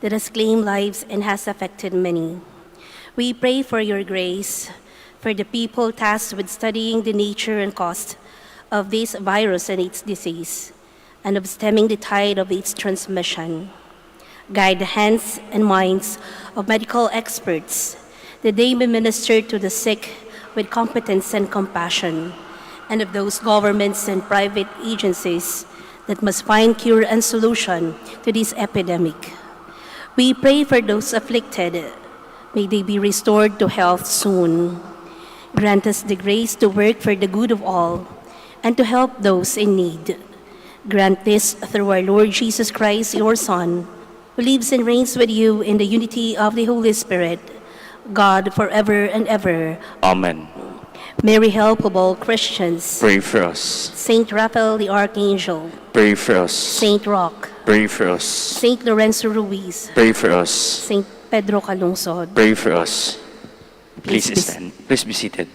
that has claimed lives and has affected many. We pray for your grace for the people tasked with studying the nature and cost of this virus and its disease, and of stemming the tide of its transmission. Guide the hands and minds of medical experts that they may minister to the sick with competence and compassion, and of those governments and private agencies that must find cure and solution to this epidemic. We pray for those afflicted. May they be restored to health soon. Grant us the grace to work for the good of all and to help those in need. Grant this through our Lord Jesus Christ, your Son, who lives and reigns with you in the unity of the Holy Spirit, God forever and ever. Amen. Mary, help of all Christians. Pray for us. Saint Raphael the Archangel. Pray for us. Saint Roch. Pray for us. Saint Lorenzo Ruiz. Pray for us. Saint Pedro Calungsod. Pray for us. Please Please be- stand. Please be seated.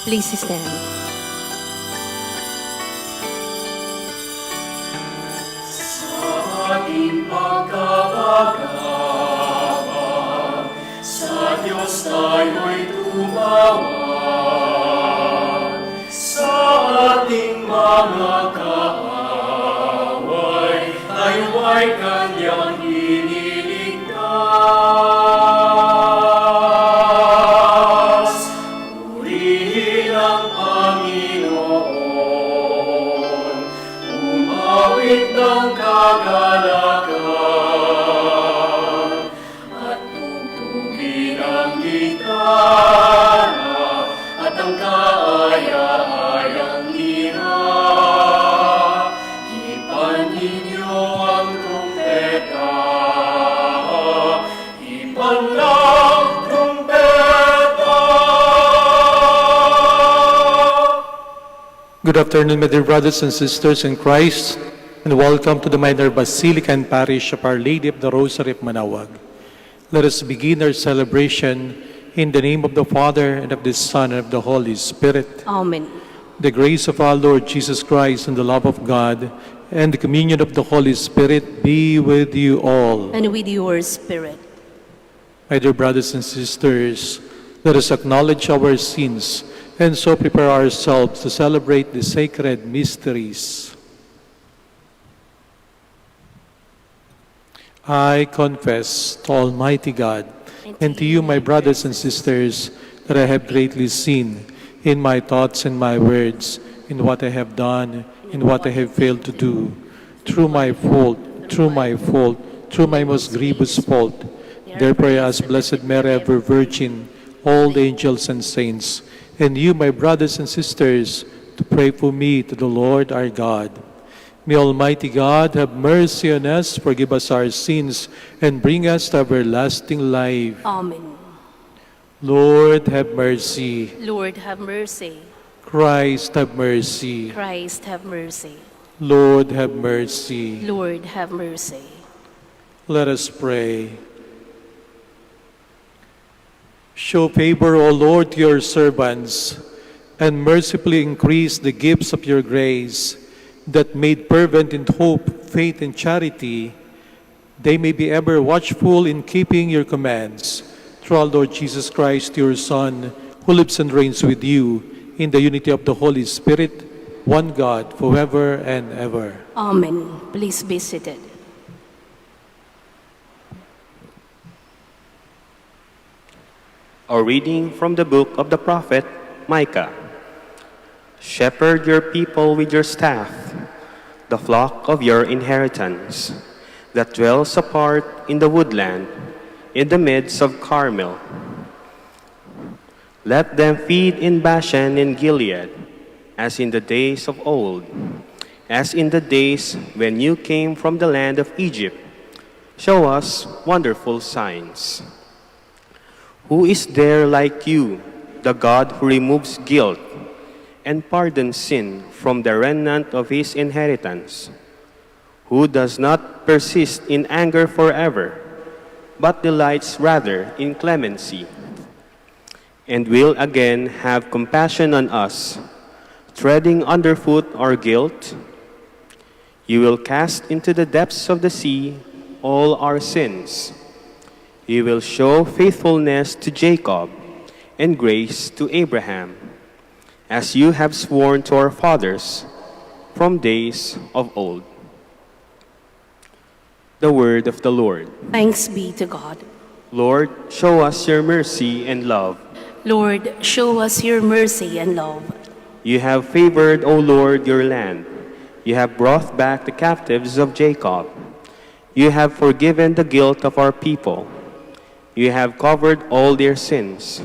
Please stand. Ating pagkabagabag, sa Diyos tayo'y tumawag. Sa ating mga kaaway, tayo ay Kanyang iniligtas. Purihin ang Panginoon, umawit ng kagalakan, at tugtugin ang gitara at ang kaaya-ayang lira. Hipan ninyo ang trumpeta, hipan ng trumpeta. Good afternoon, my dear brothers and sisters in Christ, and welcome to the Minor Basilica and Parish of Our Lady of the Rosary of Manaoag. Let us begin our celebration in the name of the Father, and of the Son, and of the Holy Spirit. Amen. The grace of our Lord Jesus Christ, and the love of God, and the communion of the Holy Spirit be with you all. And with your spirit. My dear brothers and sisters, let us acknowledge our sins and so prepare ourselves to celebrate the sacred mysteries. I confess to Almighty God and to you, my brothers and sisters, that I have greatly sinned in my thoughts and my words, in what I have done, in what I have failed to do, through my fault, through my most grievous fault. Therefore I ask Blessed Mary, ever Virgin, all the angels and saints, and you, my brothers and sisters, to pray for me to the Lord our God. May Almighty God have mercy on us, forgive us our sins, and bring us to everlasting life. Amen. Lord, have mercy. Lord, have mercy. Christ, have mercy. Christ, have mercy. Lord, have mercy. Lord, have mercy. Let us pray. Show favor, O Lord, to your servants, and mercifully increase the gifts of your grace, that made fervent in hope, faith, and charity, they may be ever watchful in keeping your commands. Through our Lord Jesus Christ, your Son, who lives and reigns with you in the unity of the Holy Spirit, one God, forever and ever. Amen. Please be seated. A reading from the book of the prophet Micah. Shepherd your people with your staff, the flock of your inheritance, that dwells apart in the woodland, in the midst of Carmel. Let them feed in Bashan and Gilead, as in the days of old, as in the days when you came from the land of Egypt. Show us wonderful signs. Who is there like you, the God who removes guilt and pardons sin from the remnant of his inheritance? Who does not persist in anger forever, but delights rather in clemency, and will again have compassion on us, treading underfoot our guilt? You will cast into the depths of the sea all our sins. You will show faithfulness to Jacob and grace to Abraham, as you have sworn to our fathers from days of old. The word of the Lord. Thanks be to God. Lord, show us your mercy and love. Lord, show us your mercy and love. You have favored, O Lord, your land. You have brought back the captives of Jacob. You have forgiven the guilt of our people. You have covered all their sins.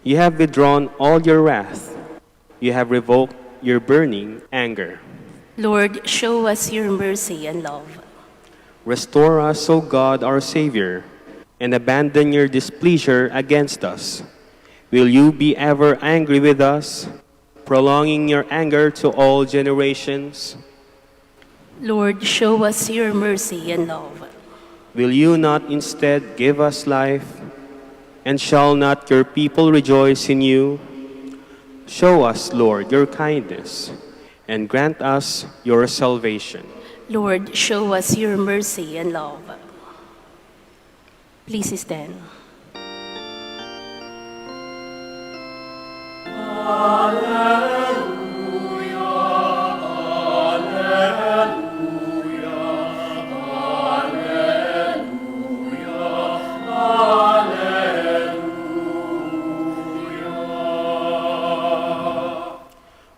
You have withdrawn all your wrath. You have revoked your burning anger. Lord, show us your mercy and love. Restore us, O God, our Savior, and abandon your displeasure against us. Will you be ever angry with us, prolonging your anger to all generations? Lord, show us your mercy and love. Will you not instead give us life? And shall not your people rejoice in you? Show us, Lord, your kindness, and grant us your salvation. Lord, show us your mercy and love. Please stand.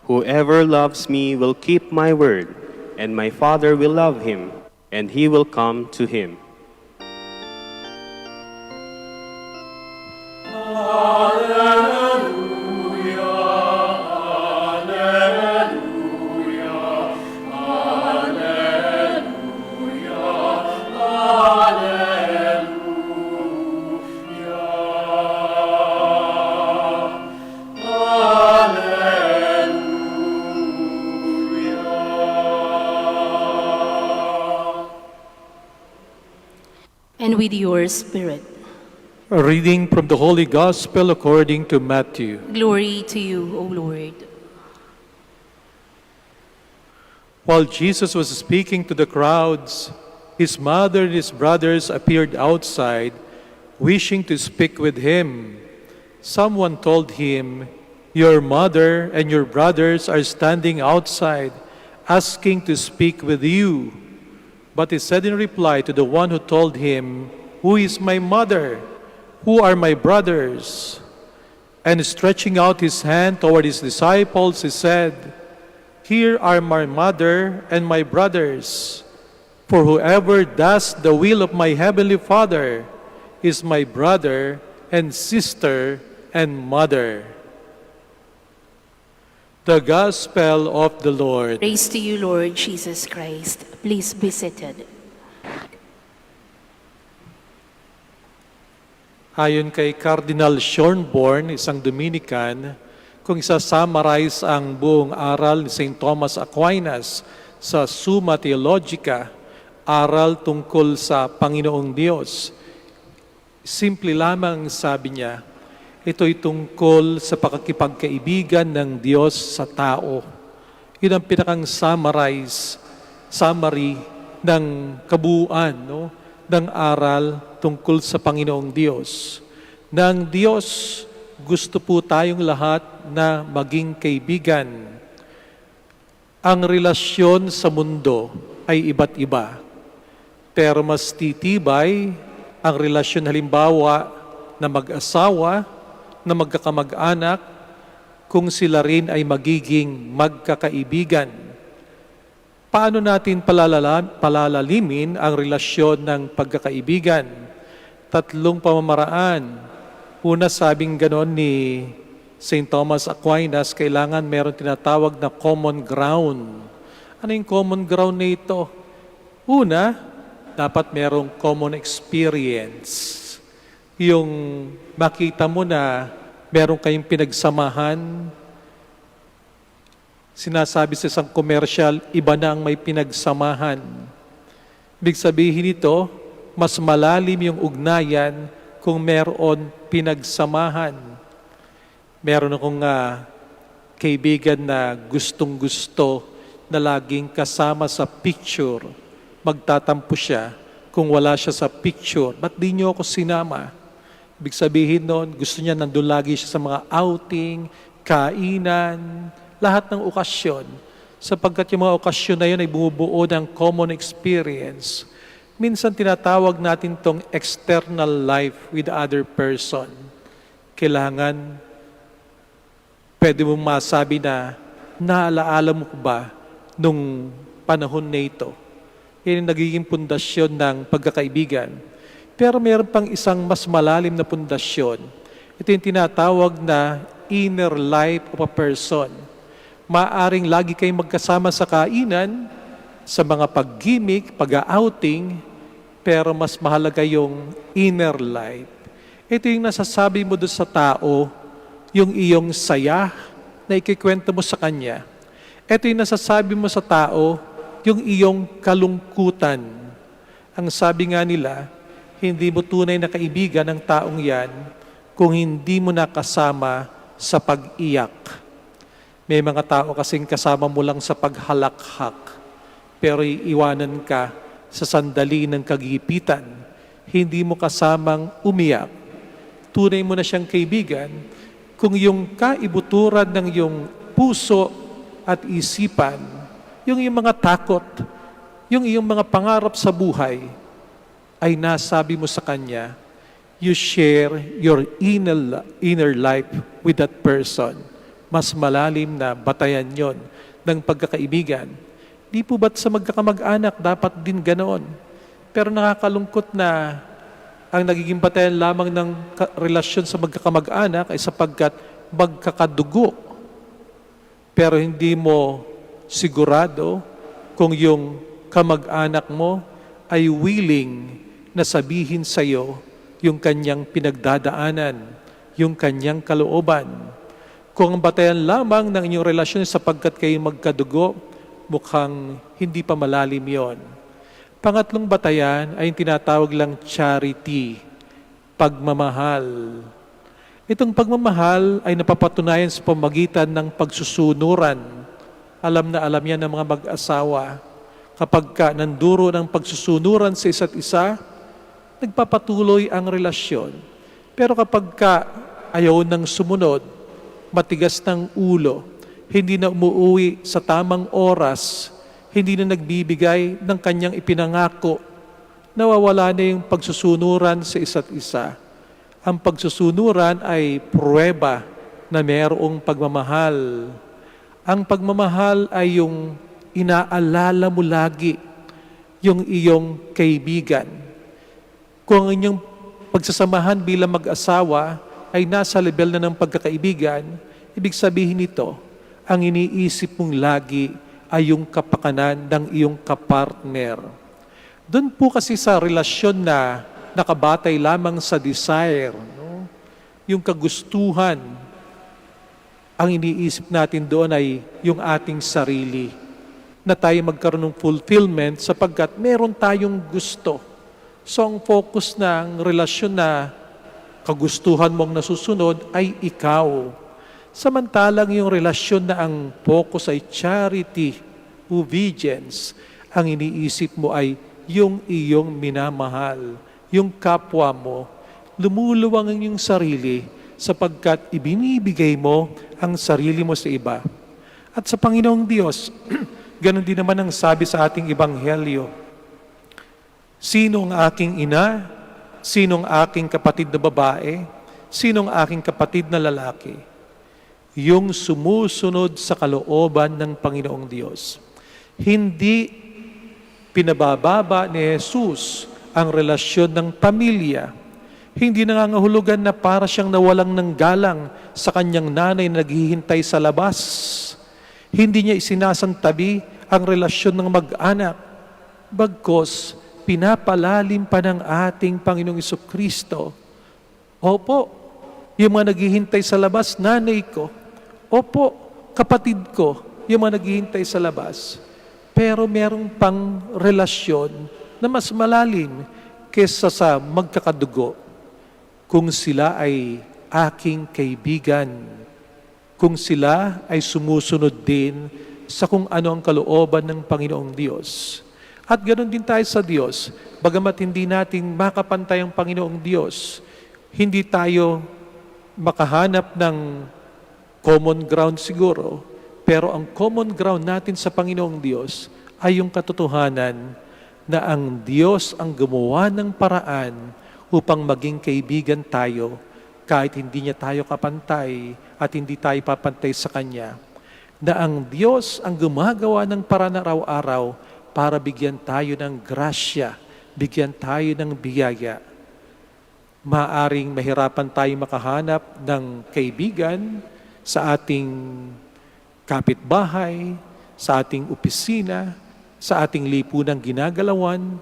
Whoever loves me will keep my word, and my Father will love him, and he will come to him. And with your spirit. A reading from the Holy Gospel according to Matthew. Glory to you, O Lord. While Jesus was speaking to the crowds, his mother and his brothers appeared outside, wishing to speak with him. Someone told him, "Your mother and your brothers are standing outside, asking to speak with you." But he said in reply to the one who told him, "Who is my mother? Who are my brothers?" And stretching out his hand toward his disciples, he said, "Here are my mother and my brothers. For whoever does the will of my heavenly Father is my brother and sister and mother." The Gospel of the Lord. Praise to you, Lord Jesus Christ. Please be seated. Ayon kay Cardinal Schönborn, isang Dominican, kung isa-summarize ang buong aral ni St. Thomas Aquinas sa Summa Theologica, aral tungkol sa Panginoong Diyos. Simple lamang sabi niya, ito'y tungkol sa pakikipagkaibigan ng Diyos sa tao. Yun ang pinakang summary ng kabuuan, no? Ng aral tungkol sa Panginoong Diyos. Ng Diyos, gusto po tayong lahat na maging kaibigan. Ang relasyon sa mundo ay iba't iba. Pero mas titibay ang relasyon halimbawa na mag-asawa, na magkakamag-anak, kung sila rin ay magiging magkakaibigan. Paano natin palalalimin ang relasyon ng pagkakaibigan? 3 pamamaraan. Una, sabing ganon ni St. Thomas Aquinas, kailangan meron tinatawag na common ground. Ano yung common ground na ito? Una, dapat merong common experience. Yung makita mo na meron kayong pinagsamahan. Sinasabi sa isang commercial, iba na ang may pinagsamahan. Ibig sabihin nito, mas malalim yung ugnayan kung meron pinagsamahan. Meron akong kaibigan na gustong-gusto na laging kasama sa picture. Magtatampo siya kung wala siya sa picture. Ba't di niyo ako sinama? Ibig sabihin noon, gusto niya nandun lagi siya sa mga outing, kainan, lahat ng okasyon. Sapagkat yung mga okasyon na yun ay bumubuo ng common experience. Minsan tinatawag natin tong external life with the other person. Kailangan, pwede mong masabi na, naalaala mo ba nung panahon na ito? Yan ang nagiging pundasyon ng pagkakaibigan. Pero mayroon pang isang mas malalim na pundasyon. Ito yung tinatawag na inner life of a person. Maaring lagi kayong magkasama sa kainan, sa mga pag-gimmick, pag-outing, pero mas mahalaga yung inner life. Ito yung nasasabi mo doon sa tao, yung iyong saya na ikikwento mo sa kanya. Ito yung nasasabi mo sa tao, yung iyong kalungkutan. Ang sabi nga nila, hindi mo tunay na kaibigan ng taong yan kung hindi mo nakasama sa pag-iyak. May mga tao kasing kasama mo lang sa paghalakhak, pero iiwanan ka sa sandali ng kagipitan. Hindi mo kasamang umiyak. Tunay mo na siyang kaibigan kung yung kaibuturan ng iyong puso at isipan, yung iyong mga takot, yung iyong mga pangarap sa buhay, ay nasabi mo sa Kanya, you share your inner life with that person. Mas malalim na batayan yon ng pagkakaibigan. Di po ba't sa magkakamag-anak dapat din ganoon? Pero nakakalungkot na ang nagiging batayan lamang ng relasyon sa magkakamag-anak ay sapagkat magkakadugo. Pero hindi mo sigurado kung yung kamag-anak mo ay willing na sabihin sa iyo yung kanyang pinagdadaanan, yung kanyang kalooban. Kung ang batayan lamang ng inyong relasyon sapagkat kayo magkadugo, mukhang hindi pa malalim yon. Pangatlong batayan ay yung tinatawag lang charity, pagmamahal. Itong pagmamahal ay napapatunayan sa pamagitan ng pagsusunuran. Alam na alam yan ng mga mag-asawa. Kapag nanduro ng pagsusunuran sa isa't isa, nagpapatuloy ang relasyon. Pero kapag ayaw nang sumunod, matigas ng ulo, hindi na umuwi sa tamang oras, hindi na nagbibigay ng kanyang ipinangako, nawawala na yung pagsusunuran sa isa't isa. Ang pagsusunuran ay pruweba na mayroong pagmamahal. Ang pagmamahal ay yung inaalala mo lagi yung iyong kaibigan. Kung ang inyong pagsasamahan bilang mag-asawa ay nasa level na ng pagkakaibigan, ibig sabihin nito, ang iniisip mong lagi ay yung kapakanan ng iyong kapartner. Doon po kasi sa relasyon na nakabatay lamang sa desire, no? Yung kagustuhan, ang iniisip natin doon ay yung ating sarili. na tayo magkaroon ng fulfillment sapagkat meron tayong gusto. So ang focus ng relasyon na kagustuhan mong nasusunod ay ikaw. Samantalang yung relasyon na ang focus ay charity, obedience, ang iniisip mo ay yung iyong minamahal, yung kapwa mo, lumuluwang ang iyong sarili sapagkat ibinibigay mo ang sarili mo sa iba. At sa Panginoong Diyos, ganon din naman ang sabi sa ating Ebanghelyo. Sino ang aking ina? Sino ang aking kapatid na babae? Sino ang aking kapatid na lalaki? Yung sumusunod sa kalooban ng Panginoong Diyos. Hindi pinabababa ni Jesus ang relasyon ng pamilya. Hindi nangangahulugan na para siyang nawalang ng galang sa kanyang nanay na naghihintay sa labas. Hindi niya isinasantabi ang relasyon ng mag-anak. Bagkos, pinapalalim pa ng ating Panginoong Jesucristo. Opo, yung mga naghihintay sa labas, nanay ko. Opo, kapatid ko, yung mga naghihintay sa labas. Pero merong pang relasyon na mas malalim kesa sa magkakadugo. Kung sila ay aking kaibigan, kung sila ay sumusunod din sa kung ano ang kalooban ng Panginoong Diyos. At ganoon din tayo sa Diyos. Bagamat hindi natin makapantay ang Panginoong Diyos, hindi tayo makahanap ng common ground siguro, pero ang common ground natin sa Panginoong Diyos ay yung katotohanan na ang Diyos ang gumawa ng paraan upang maging kaibigan tayo kahit hindi niya tayo kapantay at hindi tayo papantay sa Kanya. Na ang Diyos ang gumagawa ng paraan araw-araw para bigyan tayo ng grasya, bigyan tayo ng biyaya. Maaring mahirapan tayo makahanap ng kaibigan sa ating kapitbahay, sa ating opisina, sa ating lipunang ginagalawan,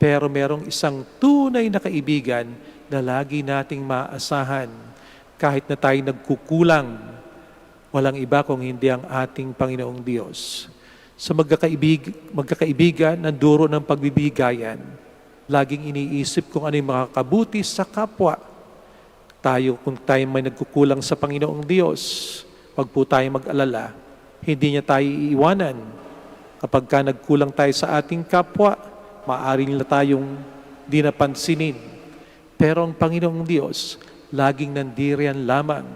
pero merong isang tunay na kaibigan na lagi nating maasahan kahit na tayo nagkukulang. Walang iba kung hindi ang ating Panginoong Diyos. Sa magkakaibigan ng duro ng pagbibigayan, laging iniisip kung ano yung makakabuti sa kapwa. Kung tayo may nagkukulang sa Panginoong Diyos, wag po tayo mag-alala, hindi niya tayo iiwanan. Kapag ka nagkulang tayo sa ating kapwa, maaari nila tayong di napansinin. Pero ang Panginoong Diyos, laging nandiriyan lamang,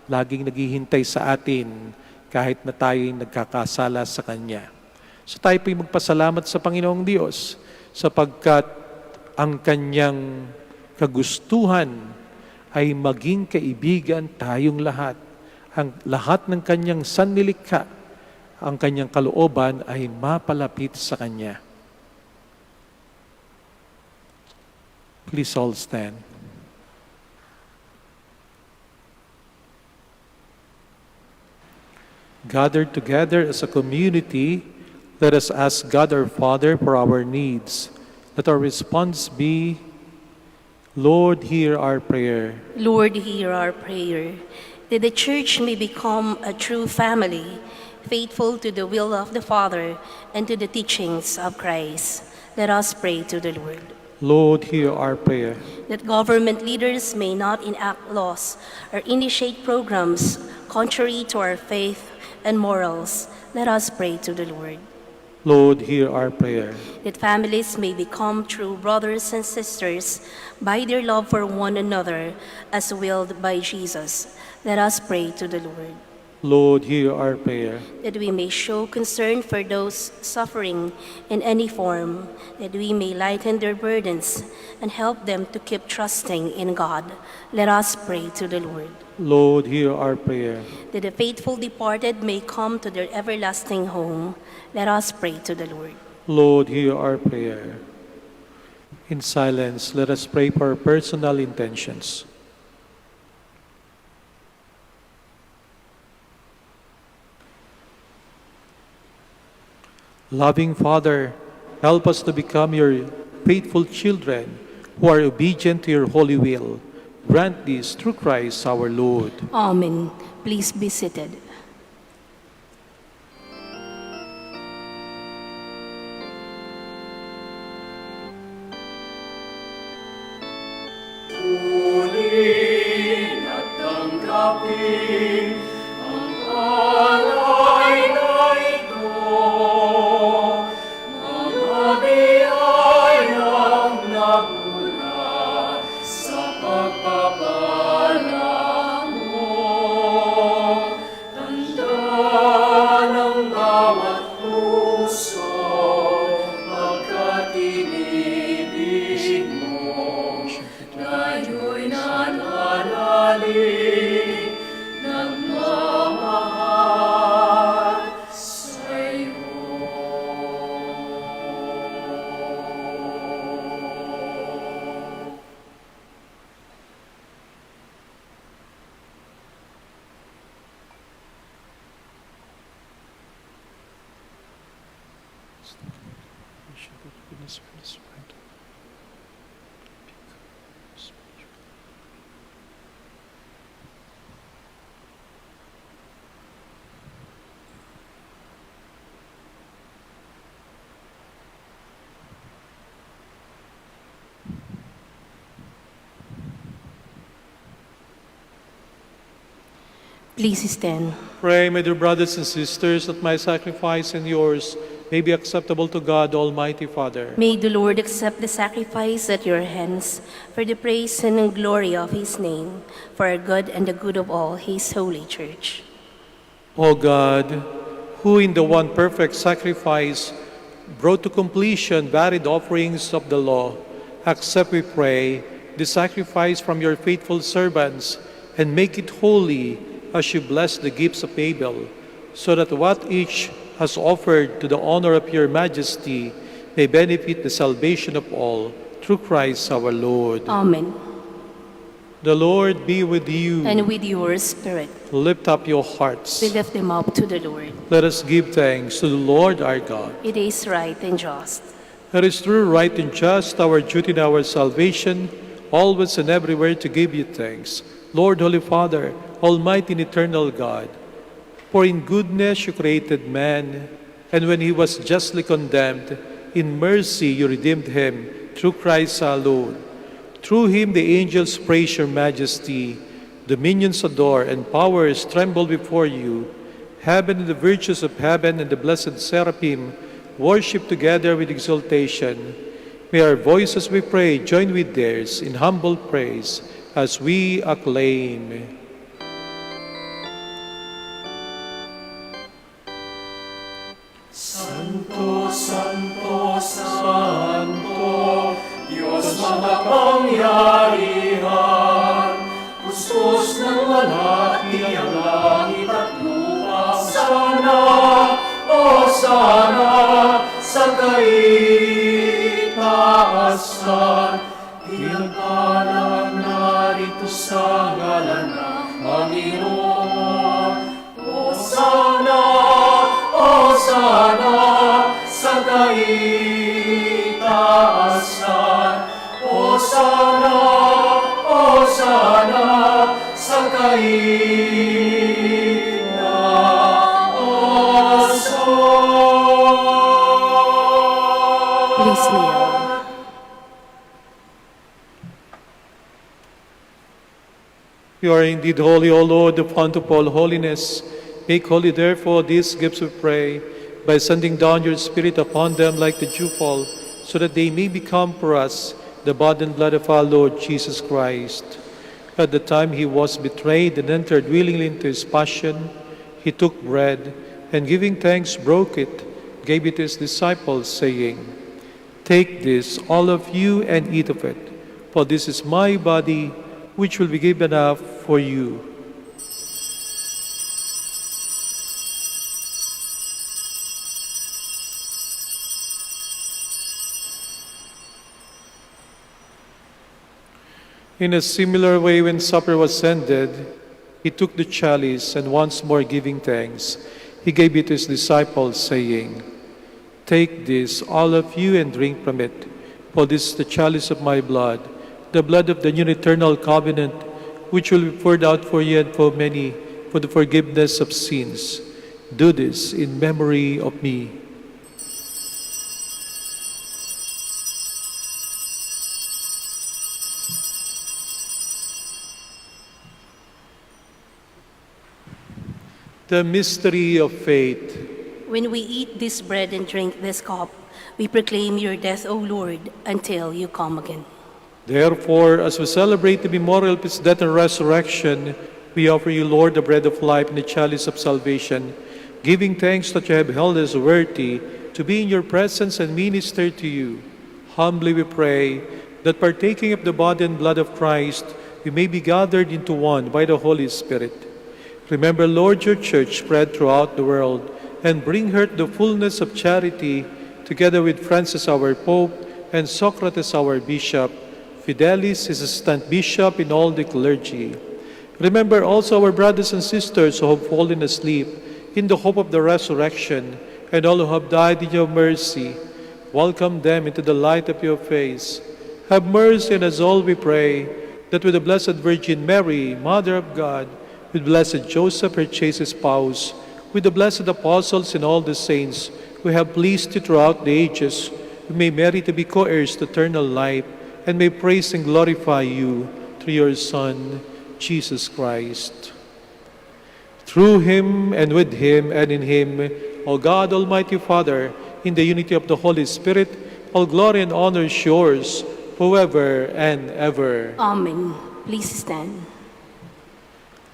laging naghihintay sa atin kahit na tayo'y nagkakasala sa Kanya. So tayo po'y magpasalamat sa Panginoong Diyos sapagkat ang Kanyang kagustuhan ay maging kaibigan tayong lahat. Ang lahat ng Kanyang sannilikha, ang Kanyang kalooban ay mapalapit sa Kanya. Please all stand. Gathered together as a community, let us ask God our Father for our needs. Let our response be, Lord, hear our prayer. Lord, hear our prayer, that the Church may become a true family, faithful to the will of the Father and to the teachings of Christ. Let us pray to the Lord. Lord, hear our prayer. That government leaders may not enact laws or initiate programs contrary to our faith and morals. Let us pray to the Lord. Lord, hear our prayer. That families may become true brothers and sisters by their love for one another as willed by Jesus. Let us pray to the Lord. Lord, hear our prayer. That we may show concern for those suffering in any form, that we may lighten their burdens and help them to keep trusting in God. Let us pray to the Lord. Lord, hear our prayer. That the faithful departed may come to their everlasting home. Let us pray to the Lord. Lord, hear our prayer. In silence, let us pray for our personal intentions. Loving Father, help us to become your faithful children who are obedient to your holy will. Grant this through Christ our Lord. Amen. Please be seated. Pagsulin at tanggapin ang alay na ito, mga biyayang nagmula sa pagpapala mo. Tanda ng bawat puso, pagkat inibig mo, tayo'y nananalig, nagmamahal sa'yo. Please stand. Pray, my dear brothers and sisters, that my sacrifice and yours may be acceptable to God, Almighty Father. May the Lord accept the sacrifice at your hands for the praise and glory of his name, for our good and the good of all his holy church. O God, who in the one perfect sacrifice brought to completion varied offerings of the law, accept, we pray, the sacrifice from your faithful servants, and make it holy as you bless the gifts of Abel, so that what each has offered to the honor of your majesty may benefit the salvation of all, through Christ our Lord. Amen. The Lord be with you. And with your spirit, Lift up your hearts. we lift them up to the Lord. Let us give thanks to the Lord our God. It is right and just. It is true, right, and just, our duty and our salvation, always and everywhere to give you thanks. Lord, Holy Father, Almighty and eternal God, for in goodness you created man, and when he was justly condemned, in mercy you redeemed him through Christ our Lord. Through him the angels praise your majesty, dominions adore, and powers tremble before you. Heaven and the virtues of heaven and the blessed seraphim worship together with exultation. May our voices, we pray, join with theirs in humble praise as we acclaim. Santo, Santo, Santo, Diyos makapangyarihan, kuskus ng walhati ang langit at lupa. Sana, o sana, sa kaitaasan, pinagpalang narito sa ngalan ng Panginoon. O sana, sa kaitaasan. O sana, sa kaitaasan. Please kneel. You are indeed holy, O Lord, the fount of all holiness. Make holy, therefore, these gifts, we pray, by sending down your Spirit upon them like the dewfall, so that they may become for us the body and blood of our Lord Jesus Christ. At the time he was betrayed and entered willingly into his passion, he took bread, and giving thanks, broke it, gave it to his disciples, saying, "Take this, all of you, and eat of it, for this is my body, which will be given up for you." In a similar way, when supper was ended, he took the chalice, and once more giving thanks, he gave it to his disciples, saying, "Take this, all of you, and drink from it, for this is the chalice of my blood, the blood of the new and eternal covenant, which will be poured out for you and for many for the forgiveness of sins. Do this in memory of me." The mystery of faith. When we eat this bread and drink this cup, we proclaim your death, O Lord, until you come again. Therefore, as we celebrate the memorial of his death and resurrection, we offer you, Lord, the bread of life and the chalice of salvation, giving thanks that you have held us worthy to be in your presence and minister to you. Humbly we pray that partaking of the body and blood of Christ, we may be gathered into one by the Holy Spirit. Remember, Lord, your church spread throughout the world, and bring her to the fullness of charity, together with Francis our Pope and Socrates our Bishop, Fidelis his assistant bishop, in all the clergy. Remember also our brothers and sisters who have fallen asleep in the hope of the resurrection, and all who have died in your mercy. Welcome them into the light of your face. Have mercy on us all, we pray, that with the Blessed Virgin Mary, Mother of God, with blessed Joseph, her chaste spouse, with the blessed apostles and all the saints who have pleased you throughout the ages, we may merit to be co-heirs to eternal life, and may praise and glorify you through your Son, Jesus Christ. Through him, and with him, and in him, O God, Almighty Father, in the unity of the Holy Spirit, all glory and honor is yours, forever and ever. Amen. Please stand.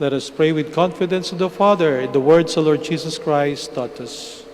Let us pray with confidence to the Father in the words the Lord Jesus Christ taught us.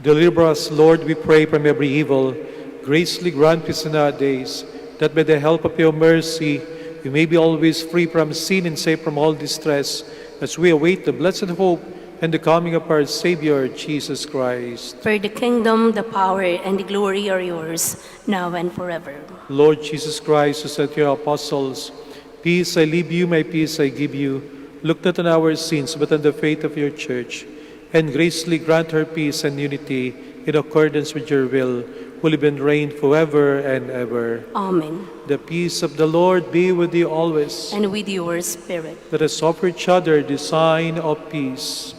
Deliver us, Lord, we pray, from every evil. Graciously grant peace in our days, that by the help of your mercy we may be always free from sin and safe from all distress, as we await the blessed hope and the coming of our Savior, Jesus Christ. For the kingdom, the power, and the glory are yours, now and forever. Lord Jesus Christ, who said to your apostles, "Peace I leave you, my peace I give you," look not on our sins, but on the faith of your church, and graciously grant her peace and unity in accordance with your will, who live and reign forever and ever. Amen. The peace of the Lord be with you always. And with your spirit. Let us offer each other the sign of peace.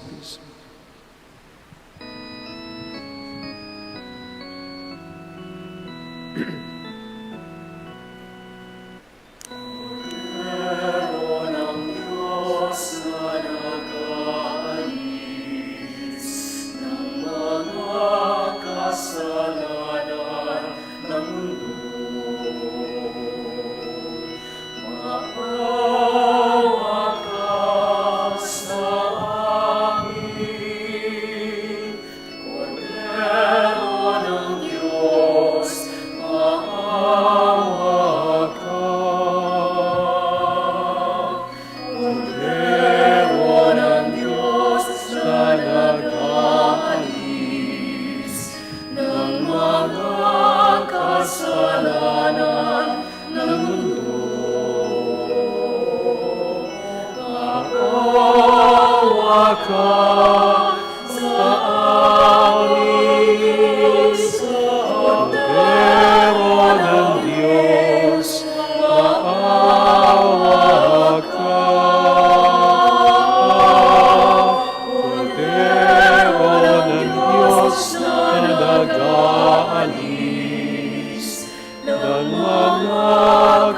alis ng mga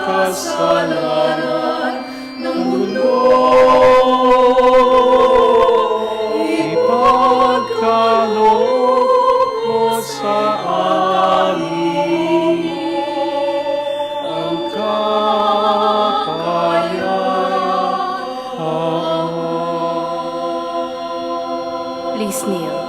kasalanan ng mundo. Ipagkaloob mo sa amin ang kapayapaan. Please kneel.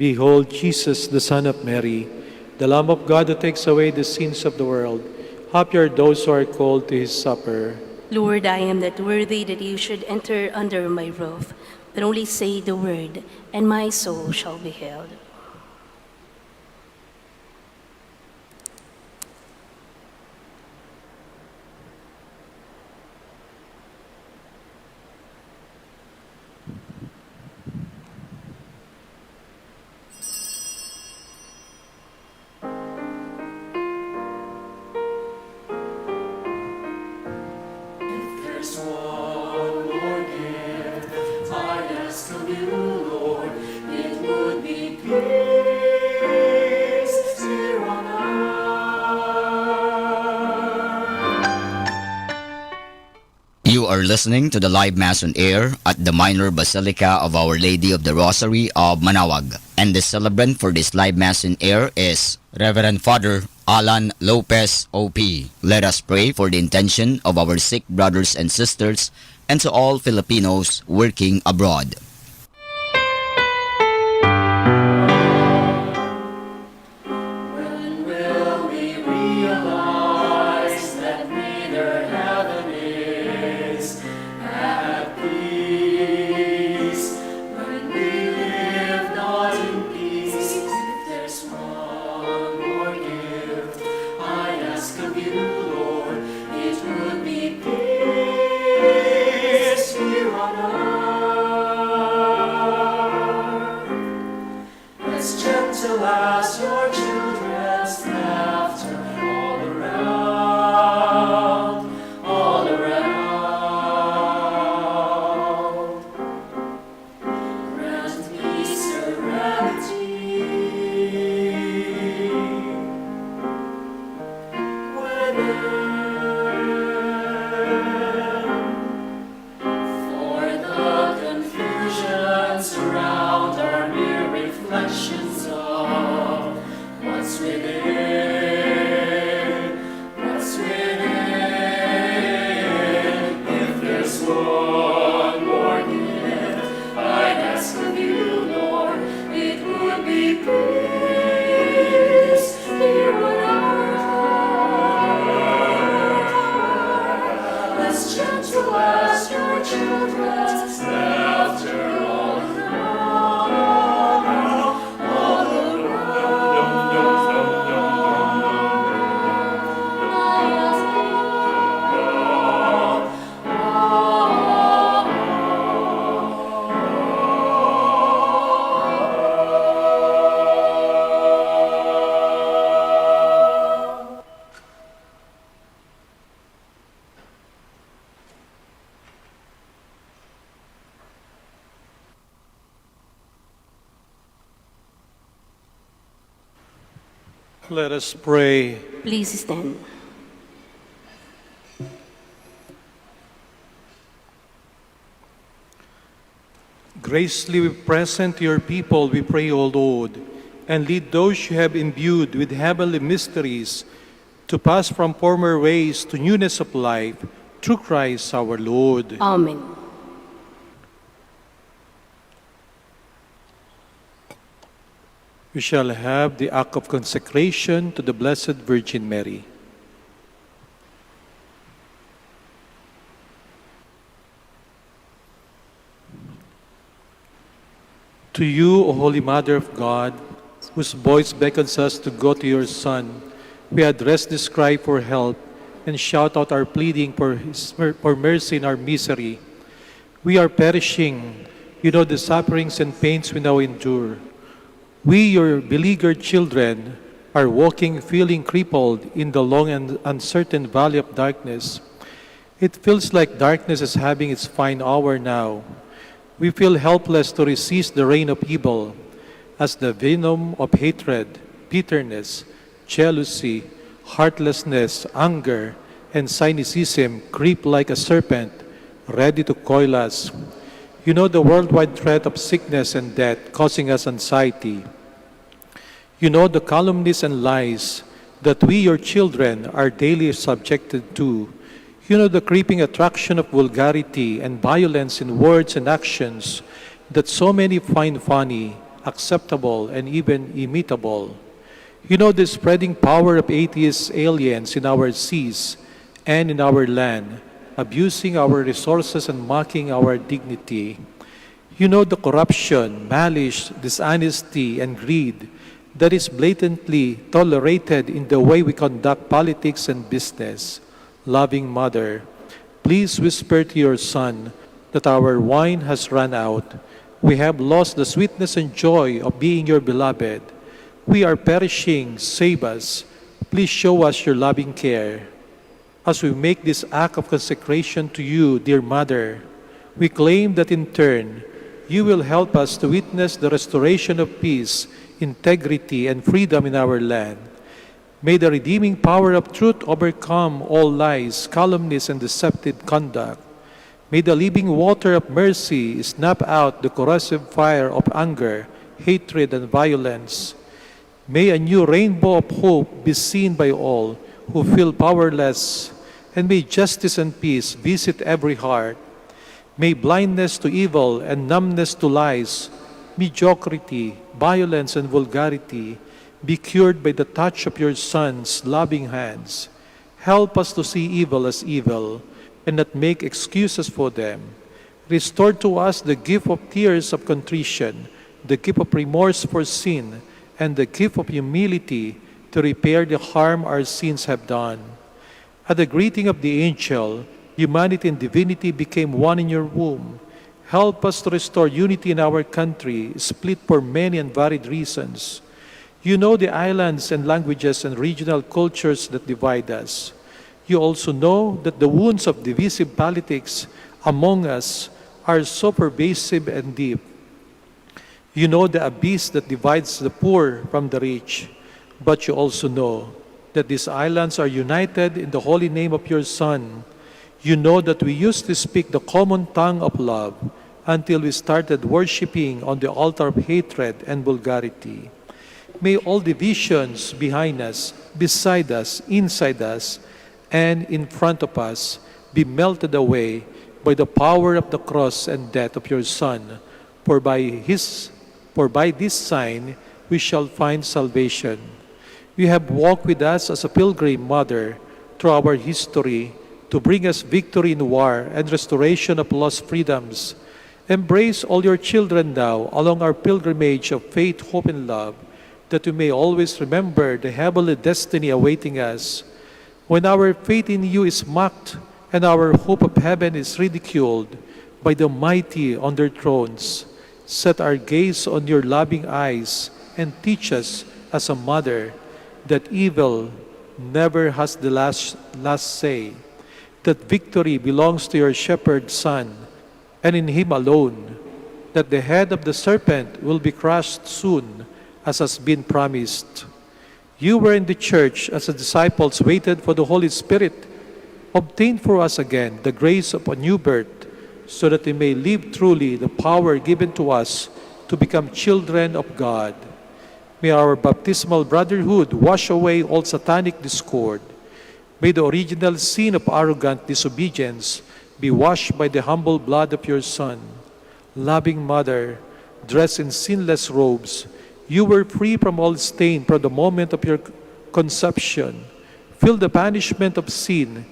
Behold Jesus, the Son of Mary, the Lamb of God who takes away the sins of the world. Happy are those who are called to his supper. Lord, I am not worthy that you should enter under my roof, but only say the word, and my soul shall be healed. There's one more gift I ask of you, Lord. It would be peace here on earth. You are listening to the live Mass on air at the Minor Basilica of Our Lady of the Rosary of Manaoag. And the celebrant for this live Mass on air is Reverend Father Alan Lopez, OP. Let us pray for the intention of our sick brothers and sisters and to all Filipinos working abroad. When will we realize that neither heaven is at peace? When we live not in peace, if there's one more gift I ask of you, Lord, it would be peace here on earth. As gentle as your children's laughter all around, all around. Grant me serenity for the confusions around are mere reflections of what's within, what's within. If there's one more gift I'd ask of you, Lord, it would be peace here on earth. As gentle as your children's laughter all around, all Let us pray. Please stand. Graciously present your people, we pray, O Lord, and lead those you have imbued with heavenly mysteries to pass from former ways to newness of life, through Christ our Lord. Amen. We shall have the act of consecration to the Blessed Virgin Mary. To you, O Holy Mother of God, whose voice beckons us to go to your Son, we address this cry for help and shout out our pleading for mercy in our misery. We are perishing. You know the sufferings and pains we now endure. We, your beleaguered children, are walking feeling crippled in the long and uncertain valley of darkness. It feels like darkness is having its fine hour now. We feel helpless to resist the reign of evil as the venom of hatred, bitterness, jealousy, heartlessness, anger, and cynicism creep like a serpent, ready to coil us. You know the worldwide threat of sickness and death causing us anxiety. You know the calumnies and lies that we, your children, are daily subjected to. You know the creeping attraction of vulgarity and violence in words and actions that so many find funny, acceptable, and even imitable. You know the spreading power of atheist aliens in our seas and in our land, abusing our resources and mocking our dignity. You know the corruption, malice, dishonesty, and greed that is blatantly tolerated in the way we conduct politics and business. Loving Mother, please whisper to your Son that our wine has run out. We have lost the sweetness and joy of being your beloved. We are perishing. Save us. Please show us your loving care. As we make this act of consecration to you, dear Mother, we claim that in turn, you will help us to witness the restoration of peace, integrity, and freedom in our land. May the redeeming power of truth overcome all lies, calumnies, and deceptive conduct. May the living water of mercy snap out the corrosive fire of anger, hatred, and violence. May a new rainbow of hope be seen by all who feel powerless, and may justice and peace visit every heart. May blindness to evil and numbness to lies, mediocrity, violence, and vulgarity be cured by the touch of your Son's loving hands. Help us to see evil as evil and not make excuses for them. Restore to us the gift of tears of contrition, the gift of remorse for sin, and the gift of humility to repair the harm our sins have done. At the greeting of the angel, humanity and divinity became one in your womb. Help us to restore unity in our country, split for many and varied reasons. You know the islands and languages and regional cultures that divide us. You also know that the wounds of divisive politics among us are so pervasive and deep. You know the abyss that divides the poor from the rich, but you also know that these islands are united in the holy name of your Son. You know that we used to speak the common tongue of love until we started worshiping on the altar of hatred and vulgarity. May all divisions behind us, beside us, inside us, and in front of us be melted away by the power of the cross and death of your Son. For by this sign we shall find salvation. You have walked with us as a pilgrim, Mother, through our history to bring us victory in war and restoration of lost freedoms. Embrace all your children now along our pilgrimage of faith, hope, and love, that we may always remember the heavenly destiny awaiting us. When our faith in you is mocked and our hope of heaven is ridiculed by the mighty on their thrones, set our gaze on your loving eyes and teach us as a mother that evil never has the last say, that victory belongs to your shepherd Son, and in him alone, that the head of the serpent will be crushed soon, as has been promised. You were in the church as the disciples waited for the Holy Spirit. Obtain for us again the grace of a new birth, so that we may live truly the power given to us to become children of God. May our baptismal brotherhood wash away all satanic discord. May the original sin of arrogant disobedience be washed by the humble blood of your Son. Loving Mother, dressed in sinless robes, you were free from all stain from the moment of your conception. Feel the punishment of sin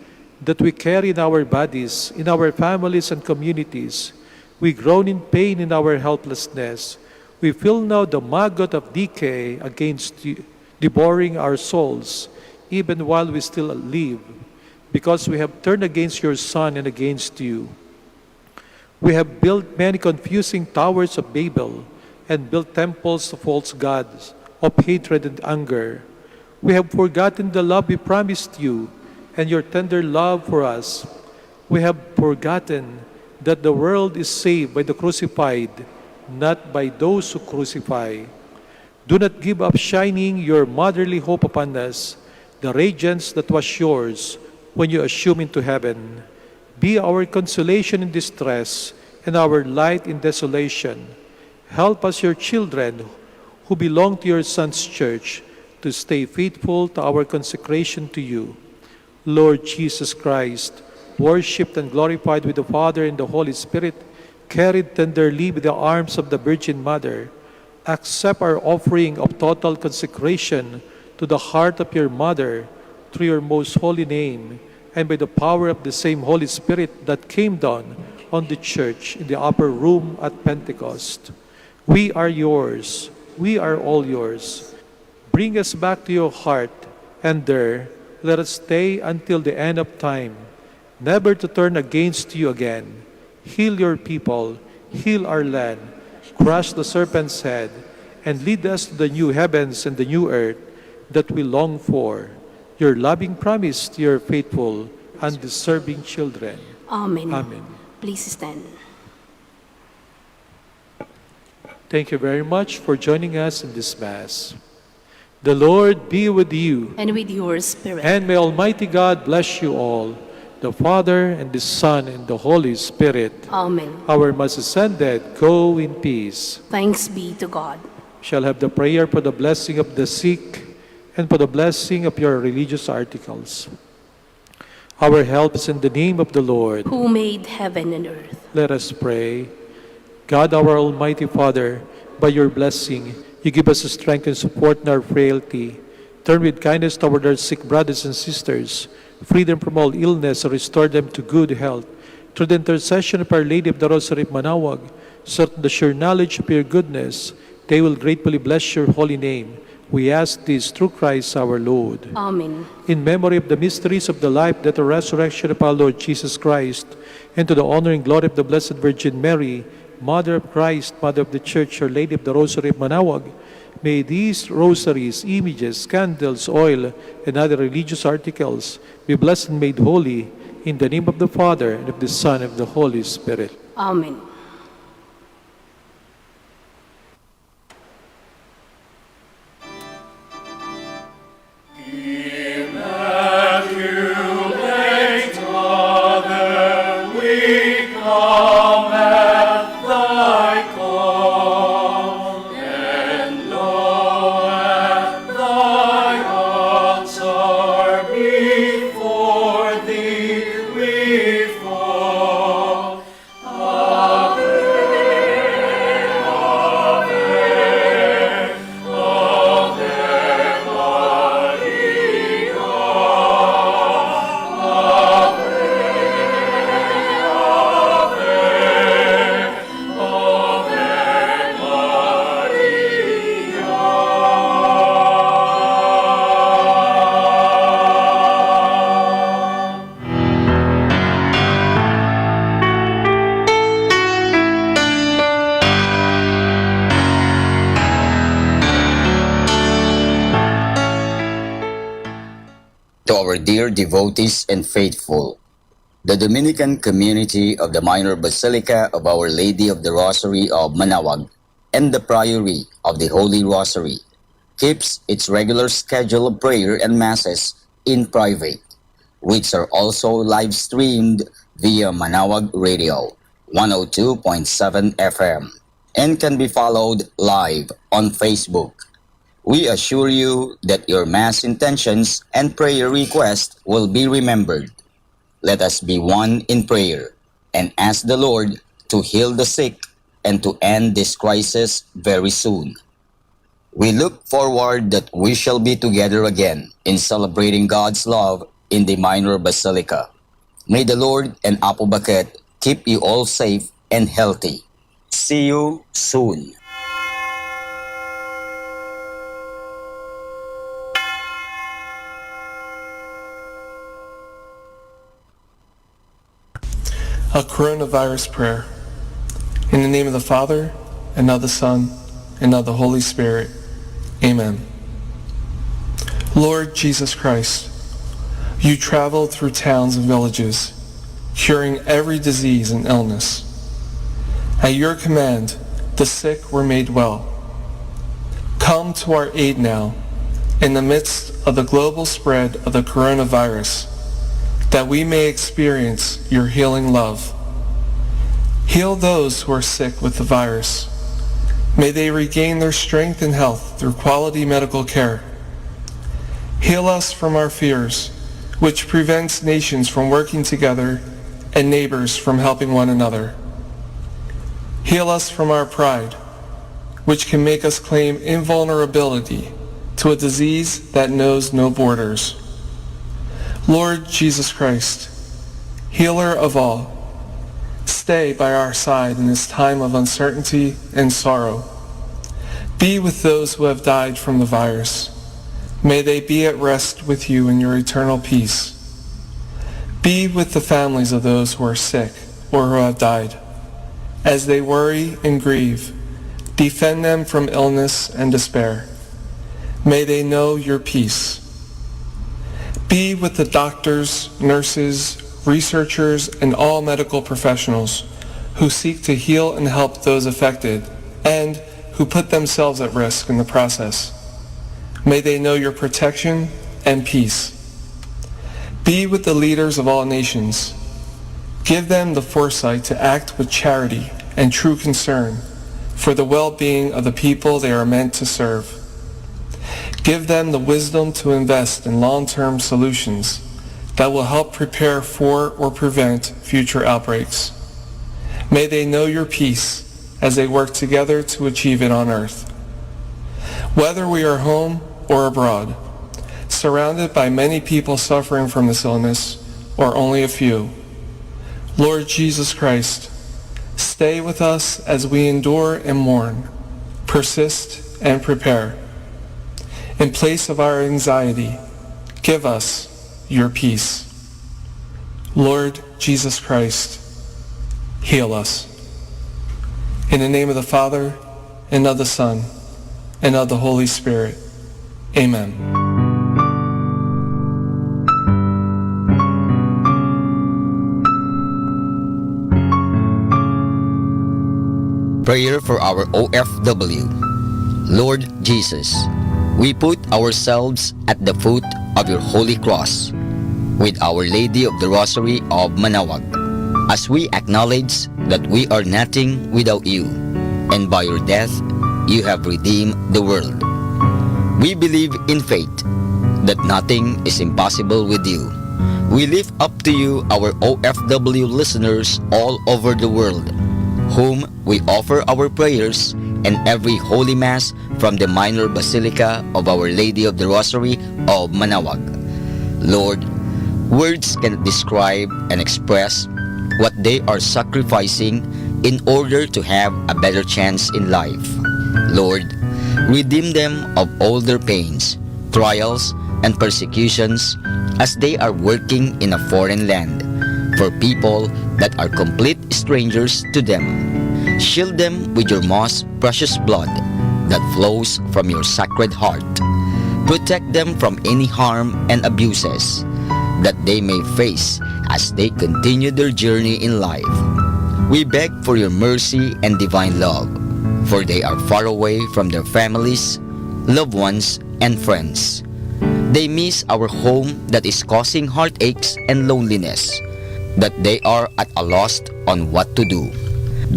that we carry in our bodies, in our families and communities. We groan in pain in our helplessness. We feel now the maggot of decay against you, devouring our souls, even while we still live, because we have turned against your Son and against you. We have built many confusing towers of Babel and built temples of false gods, of hatred and anger. We have forgotten the love we promised you and your tender love for us. We have forgotten that the world is saved by the crucified, not by those who crucify. Do not give up shining your motherly hope upon us, the radiance that was yours when you assumed into heaven. Be our consolation in distress and our light in desolation. Help us, your children, who belong to your Son's church, to stay faithful to our consecration to you. Lord Jesus Christ, worshipped and glorified with the Father and the Holy Spirit, carried tenderly with the arms of the Virgin Mother, accept our offering of total consecration to the heart of your Mother through your most holy name, and by the power of the same Holy Spirit that came down on the church in the upper room at Pentecost. We are yours. We are all yours. Bring us back to your heart, and there let us stay until the end of time, never to turn against you again. Heal your people, heal our land, crush the serpent's head, and lead us to the new heavens and the new earth that we long for. Your loving promise to your faithful, undeserving children. Amen. Amen. Please stand. Thank you very much for joining us in this Mass. The Lord be with you, And with your spirit. and may Almighty God bless you all, the Father, and the Son, and the Holy Spirit. Amen. Our Mass is ended. Go in peace. Thanks be to God. Shall have the prayer for the blessing of the sick and for the blessing of your religious articles. Our help is in the name of the Lord. Who made heaven and earth. Let us pray. God, our Almighty Father, by your blessing, you give us strength and support in our frailty. Turn with kindness toward our sick brothers and sisters. Free them from all illness and restore them to good health. Through the intercession of Our Lady of the Rosary of Manaoag, certain the sure knowledge of your goodness, they will gratefully bless your holy name. We ask this through Christ our Lord. Amen. In memory of the mysteries of the life, death, and resurrection of our Lord Jesus Christ, and to the honor and glory of the Blessed Virgin Mary, Mother of Christ, Mother of the Church, Our Lady of the Rosary of Manaoag, may these rosaries, images, candles, oil, and other religious articles be blessed and made holy in the name of the Father, and of the Son, and of the Holy Spirit. Amen. Immaculate Mother, we come at thy call, and low at thy altar before thee we fall. Ave, Ave, Ave Maria. To our dear devotees and faithful, the Dominican community of the Minor Basilica of Our Lady of the Rosary of Manaoag and the Priory of the Holy Rosary keeps its regular schedule of prayer and masses in private, which are also live streamed via Manaoag Radio 102.7 FM and can be followed live on Facebook. We assure you that your Mass intentions and prayer requests will be remembered. Let us be one in prayer and ask the Lord to heal the sick and to end this crisis very soon. We look forward that we shall be together again in celebrating God's love in the Minor Basilica. May the Lord and Apo Baket keep you all safe and healthy. See you soon. A coronavirus prayer. In the name of the Father, and of the Son, and of the Holy Spirit. Amen. Lord Jesus Christ, you traveled through towns and villages, curing every disease and illness. At your command, the sick were made well. Come to our aid now in the midst of the global spread of the coronavirus, that we may experience your healing love. Heal those who are sick with the virus. May they regain their strength and health through quality medical care. Heal us from our fears, which prevents nations from working together and neighbors from helping one another. Heal us from our pride, which can make us claim invulnerability to a disease that knows no borders. Lord Jesus Christ, healer of all, stay by our side in this time of uncertainty and sorrow. Be with those who have died from the virus. May they be at rest with you in your eternal peace. Be with the families of those who are sick or who have died. As they worry and grieve, defend them from illness and despair. May they know your peace. Be with the doctors, nurses, researchers, and all medical professionals who seek to heal and help those affected and who put themselves at risk in the process. May they know your protection and peace. Be with the leaders of all nations. Give them the foresight to act with charity and true concern for the well-being of the people they are meant to serve. Give them the wisdom to invest in long-term solutions that will help prepare for or prevent future outbreaks. May they know your peace as they work together to achieve it on earth. Whether we are home or abroad, surrounded by many people suffering from this illness or only a few, Lord Jesus Christ, stay with us as we endure and mourn, persist and prepare. In place of our anxiety, give us your peace. Lord Jesus Christ, heal us. In the name of the Father, and of the Son, and of the Holy Spirit. Amen. Prayer for our OFW. Lord Jesus, we put ourselves at the foot of your holy cross with Our Lady of the Rosary of Manaoag, as we acknowledge that we are nothing without you, and by your death you have redeemed the world. We believe in faith that nothing is impossible with you. We lift up to you our OFW listeners all over the world, whom we offer our prayers and every Holy Mass from the Minor Basilica of Our Lady of the Rosary of Manaoag. Lord, words cannot describe and express what they are sacrificing in order to have a better chance in life. Lord, redeem them of all their pains, trials, and persecutions as they are working in a foreign land for people that are complete strangers to them. Shield them with your most precious blood that flows from your sacred heart. Protect them from any harm and abuses that they may face as they continue their journey in life. We beg for your mercy and divine love, for they are far away from their families, loved ones, and friends. They miss our home that is causing heartaches and loneliness, that they are at a loss on what to do.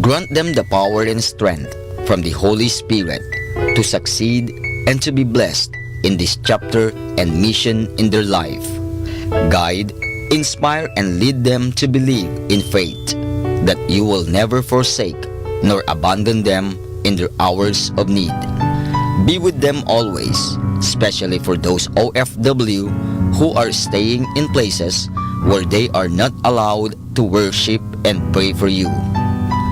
Grant them the power and strength from the Holy Spirit to succeed and to be blessed in this chapter and mission in their life. Guide, inspire, and lead them to believe in faith that you will never forsake nor abandon them in their hours of need. Be with them always, especially for those OFW who are staying in places where they are not allowed to worship and pray for you.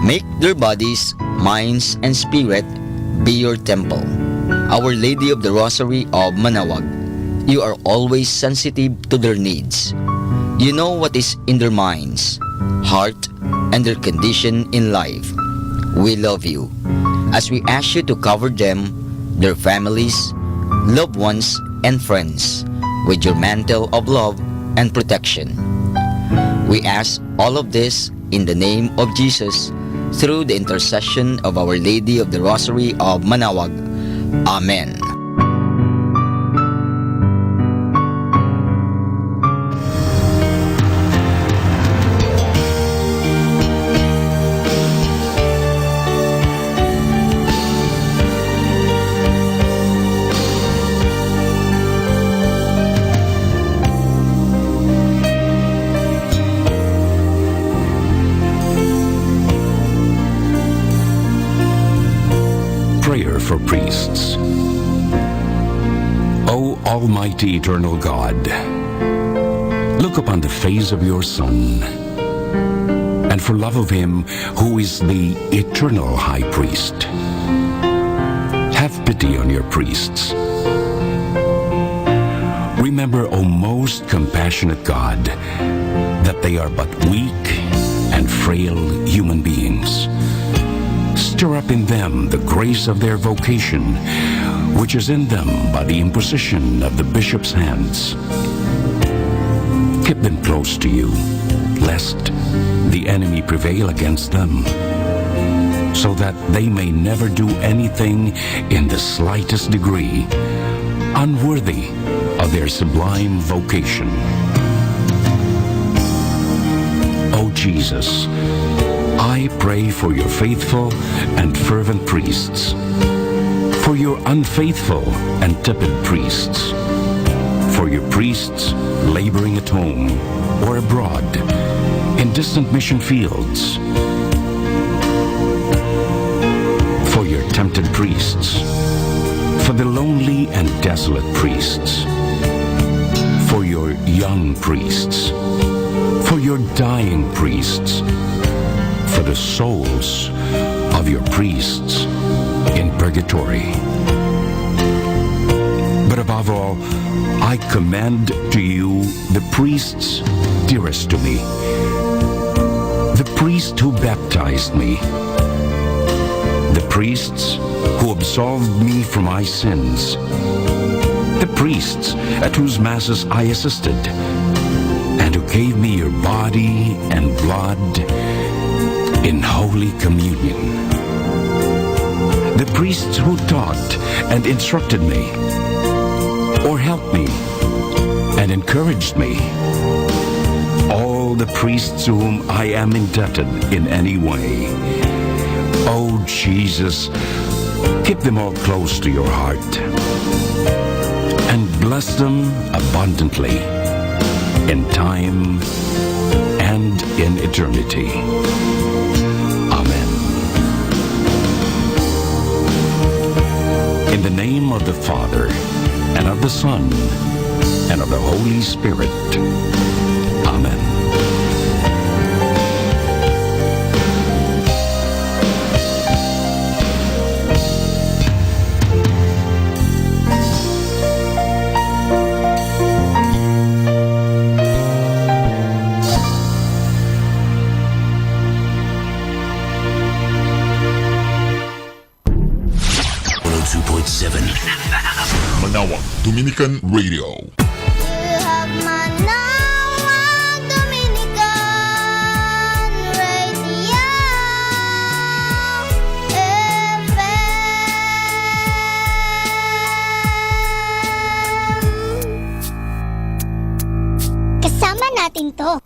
Make their bodies, minds, and spirit be your temple. Our Lady of the Rosary of Manaoag, you are always sensitive to their needs. You know what is in their minds, heart, and their condition in life. We love you as we ask you to cover them, their families, loved ones, and friends with your mantle of love and protection. We ask all of this in the name of Jesus, through the intercession of Our Lady of the Rosary of Manaoag. Amen. Prayer for priests. O Almighty Eternal God, look upon the face of your Son, and for love of him who is the eternal High Priest, have pity on your priests. Remember, O most compassionate God, that they are but weak and frail human beings. Stir up in them the grace of their vocation, which is in them by the imposition of the bishop's hands. Keep them close to you, lest the enemy prevail against them, so that they may never do anything in the slightest degree unworthy of their sublime vocation. O Jesus, I pray for your faithful and fervent priests, for your unfaithful and tepid priests, for your priests laboring at home or abroad in distant mission fields, for your tempted priests, for the lonely and desolate priests, for your young priests, for your dying priests, for the souls of your priests in purgatory. But above all, I commend to you the priests dearest to me, the priest who baptized me, the priests who absolved me from my sins, the priests at whose masses I assisted, and who gave me your body and blood in Holy Communion. The priests who taught and instructed me, or helped me and encouraged me. All the priests to whom I am indebted in any way. Oh Jesus, keep them all close to your heart and bless them abundantly in time and in eternity. In the name of the Father, and of the Son, and of the Holy Spirit. Amen. Manaoag Dominican Radio. You have Manaoag Dominican Radio FM. Kasama natin to.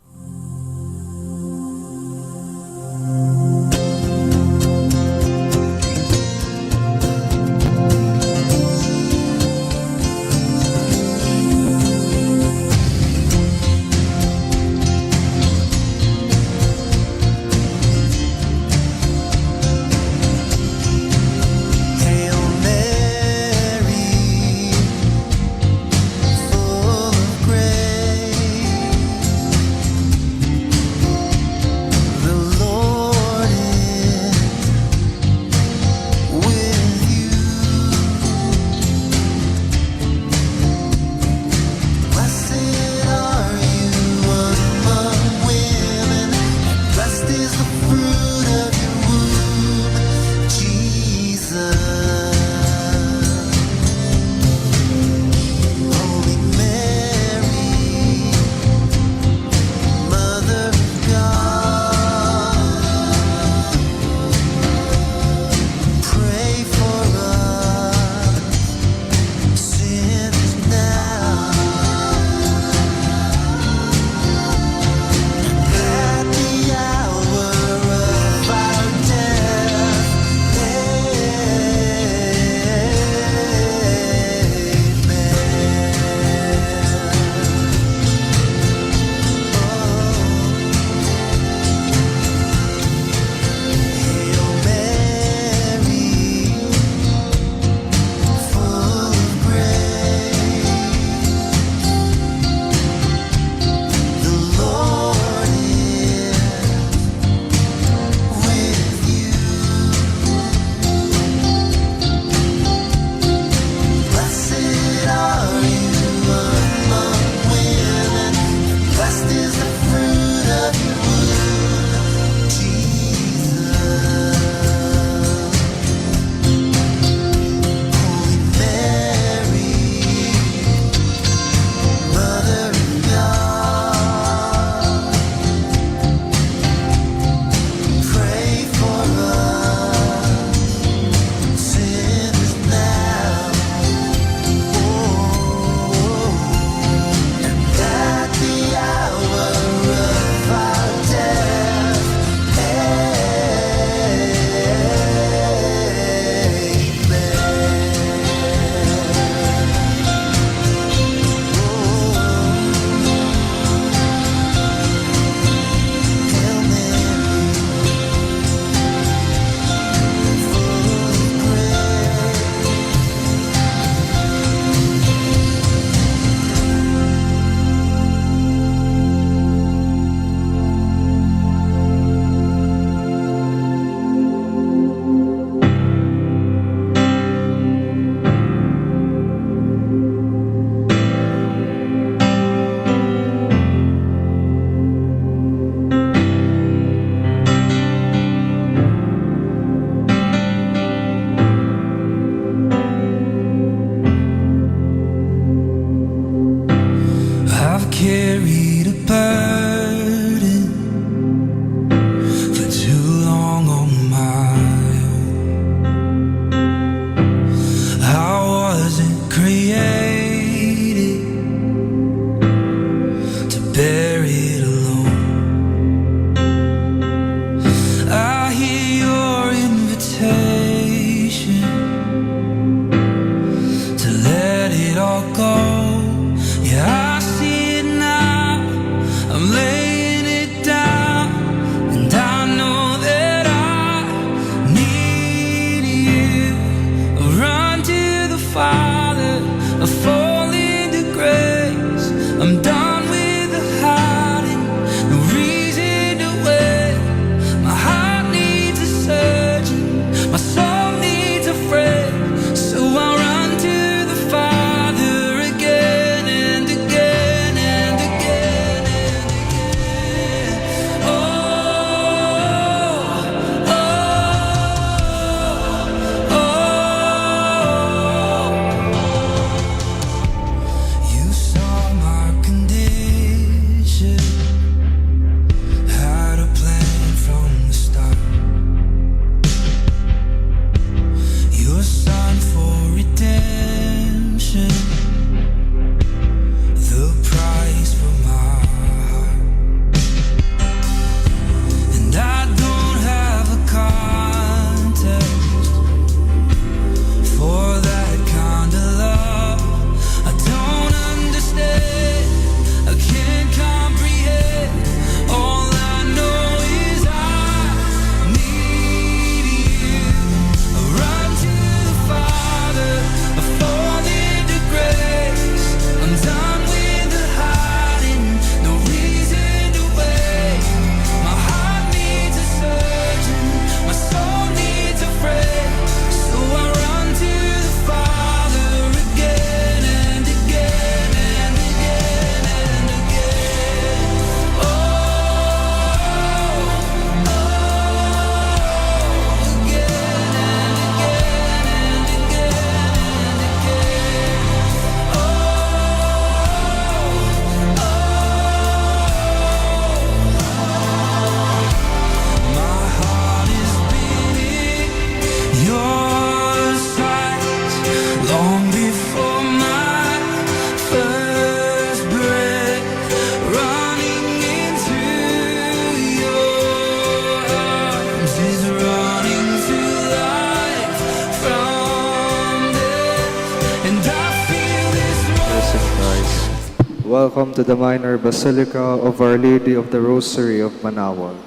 welcome to the Minor Basilica of Our Lady of the Rosary of Manaoag.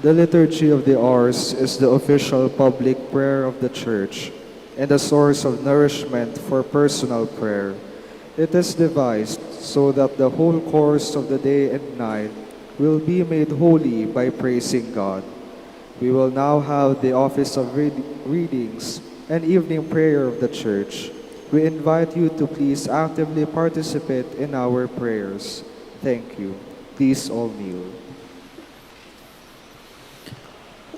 The Liturgy of the Hours is the official public prayer of the Church and a source of nourishment for personal prayer. It is devised so that the whole course of the day and night will be made holy by praising God. We will now have the office of readings and evening prayer of the Church. We invite you to please actively participate in our prayers. Thank you. Please all kneel.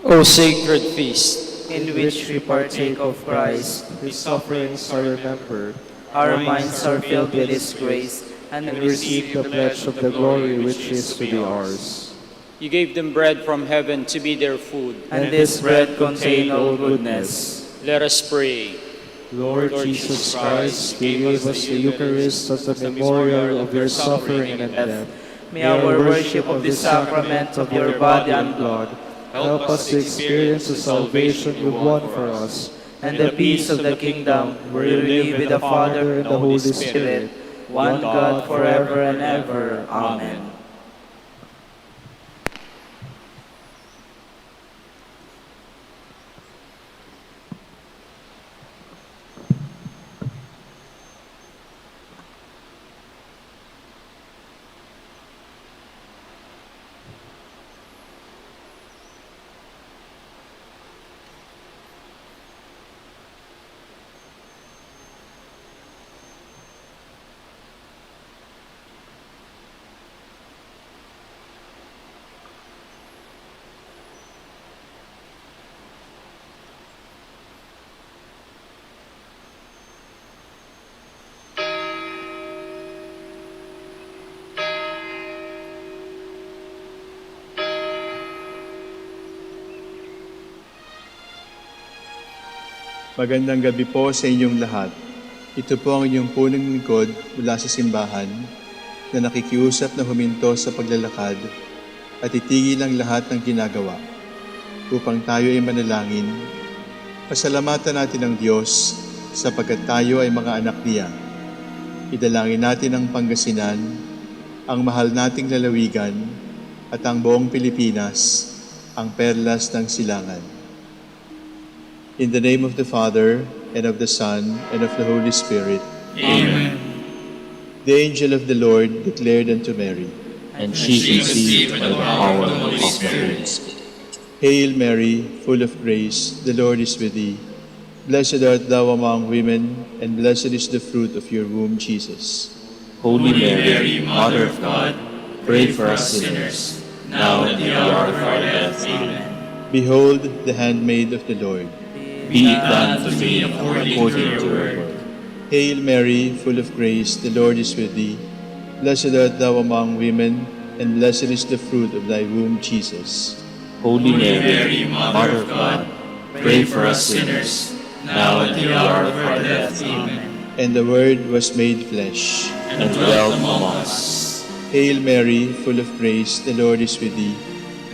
O sacred feast, In which we partake of Christ, His sufferings are remembered, our minds are filled with His grace, and we receive the pledge of the glory which is to be ours. You gave them bread from heaven to be their food, And this bread contains all goodness. Let us pray. Lord Jesus Christ, you gave us the Eucharist as a memorial of your suffering and death. May our worship of the sacrament of your body and blood help us to experience the salvation you won for us, and the peace of the kingdom, where you live with the Father and the Holy Spirit, one God forever and ever. Amen. Magandang gabi po sa inyong lahat. Ito po ang inyong punong lingkod mula sa simbahan na nakikiusap na huminto sa paglalakad at itigil ang lahat ng ginagawa upang tayo ay manalangin. Pasalamatan natin ang Diyos sapagkat tayo ay mga anak niya. Idalangin natin ang Pangasinan, ang mahal nating lalawigan at ang buong Pilipinas, ang perlas ng silangan. In the name of the Father, and of the Son, and of the Holy Spirit. Amen. The angel of the Lord declared unto Mary, And she conceived by the power of the Holy Spirit. Hail Mary, full of grace, the Lord is with thee. Blessed art thou among women, and blessed is the fruit of your womb, Jesus. Holy Mary, Mother of God, pray for us sinners, now and at the hour of our death. Amen. Behold, the handmaid of the Lord. Be it done to me according to your word. Hail Mary, full of grace, the Lord is with thee. Blessed art thou among women, and blessed is the fruit of thy womb, Jesus. Holy Mary, Mother of God, pray for us sinners, now and at the hour of our death. Amen. And the Word was made flesh, and dwelt among us. Hail Mary, full of grace, the Lord is with thee.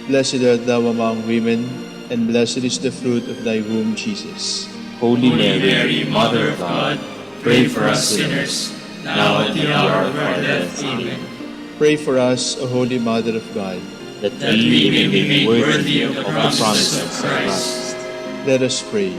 Blessed art thou among women, and blessed is the fruit of thy womb, Jesus. Holy Mary, Mother of God, pray for us sinners, now and at the hour of our death. Amen. Pray for us, O Holy Mother of God, that we may be made worthy of the promises of Christ. Let us pray.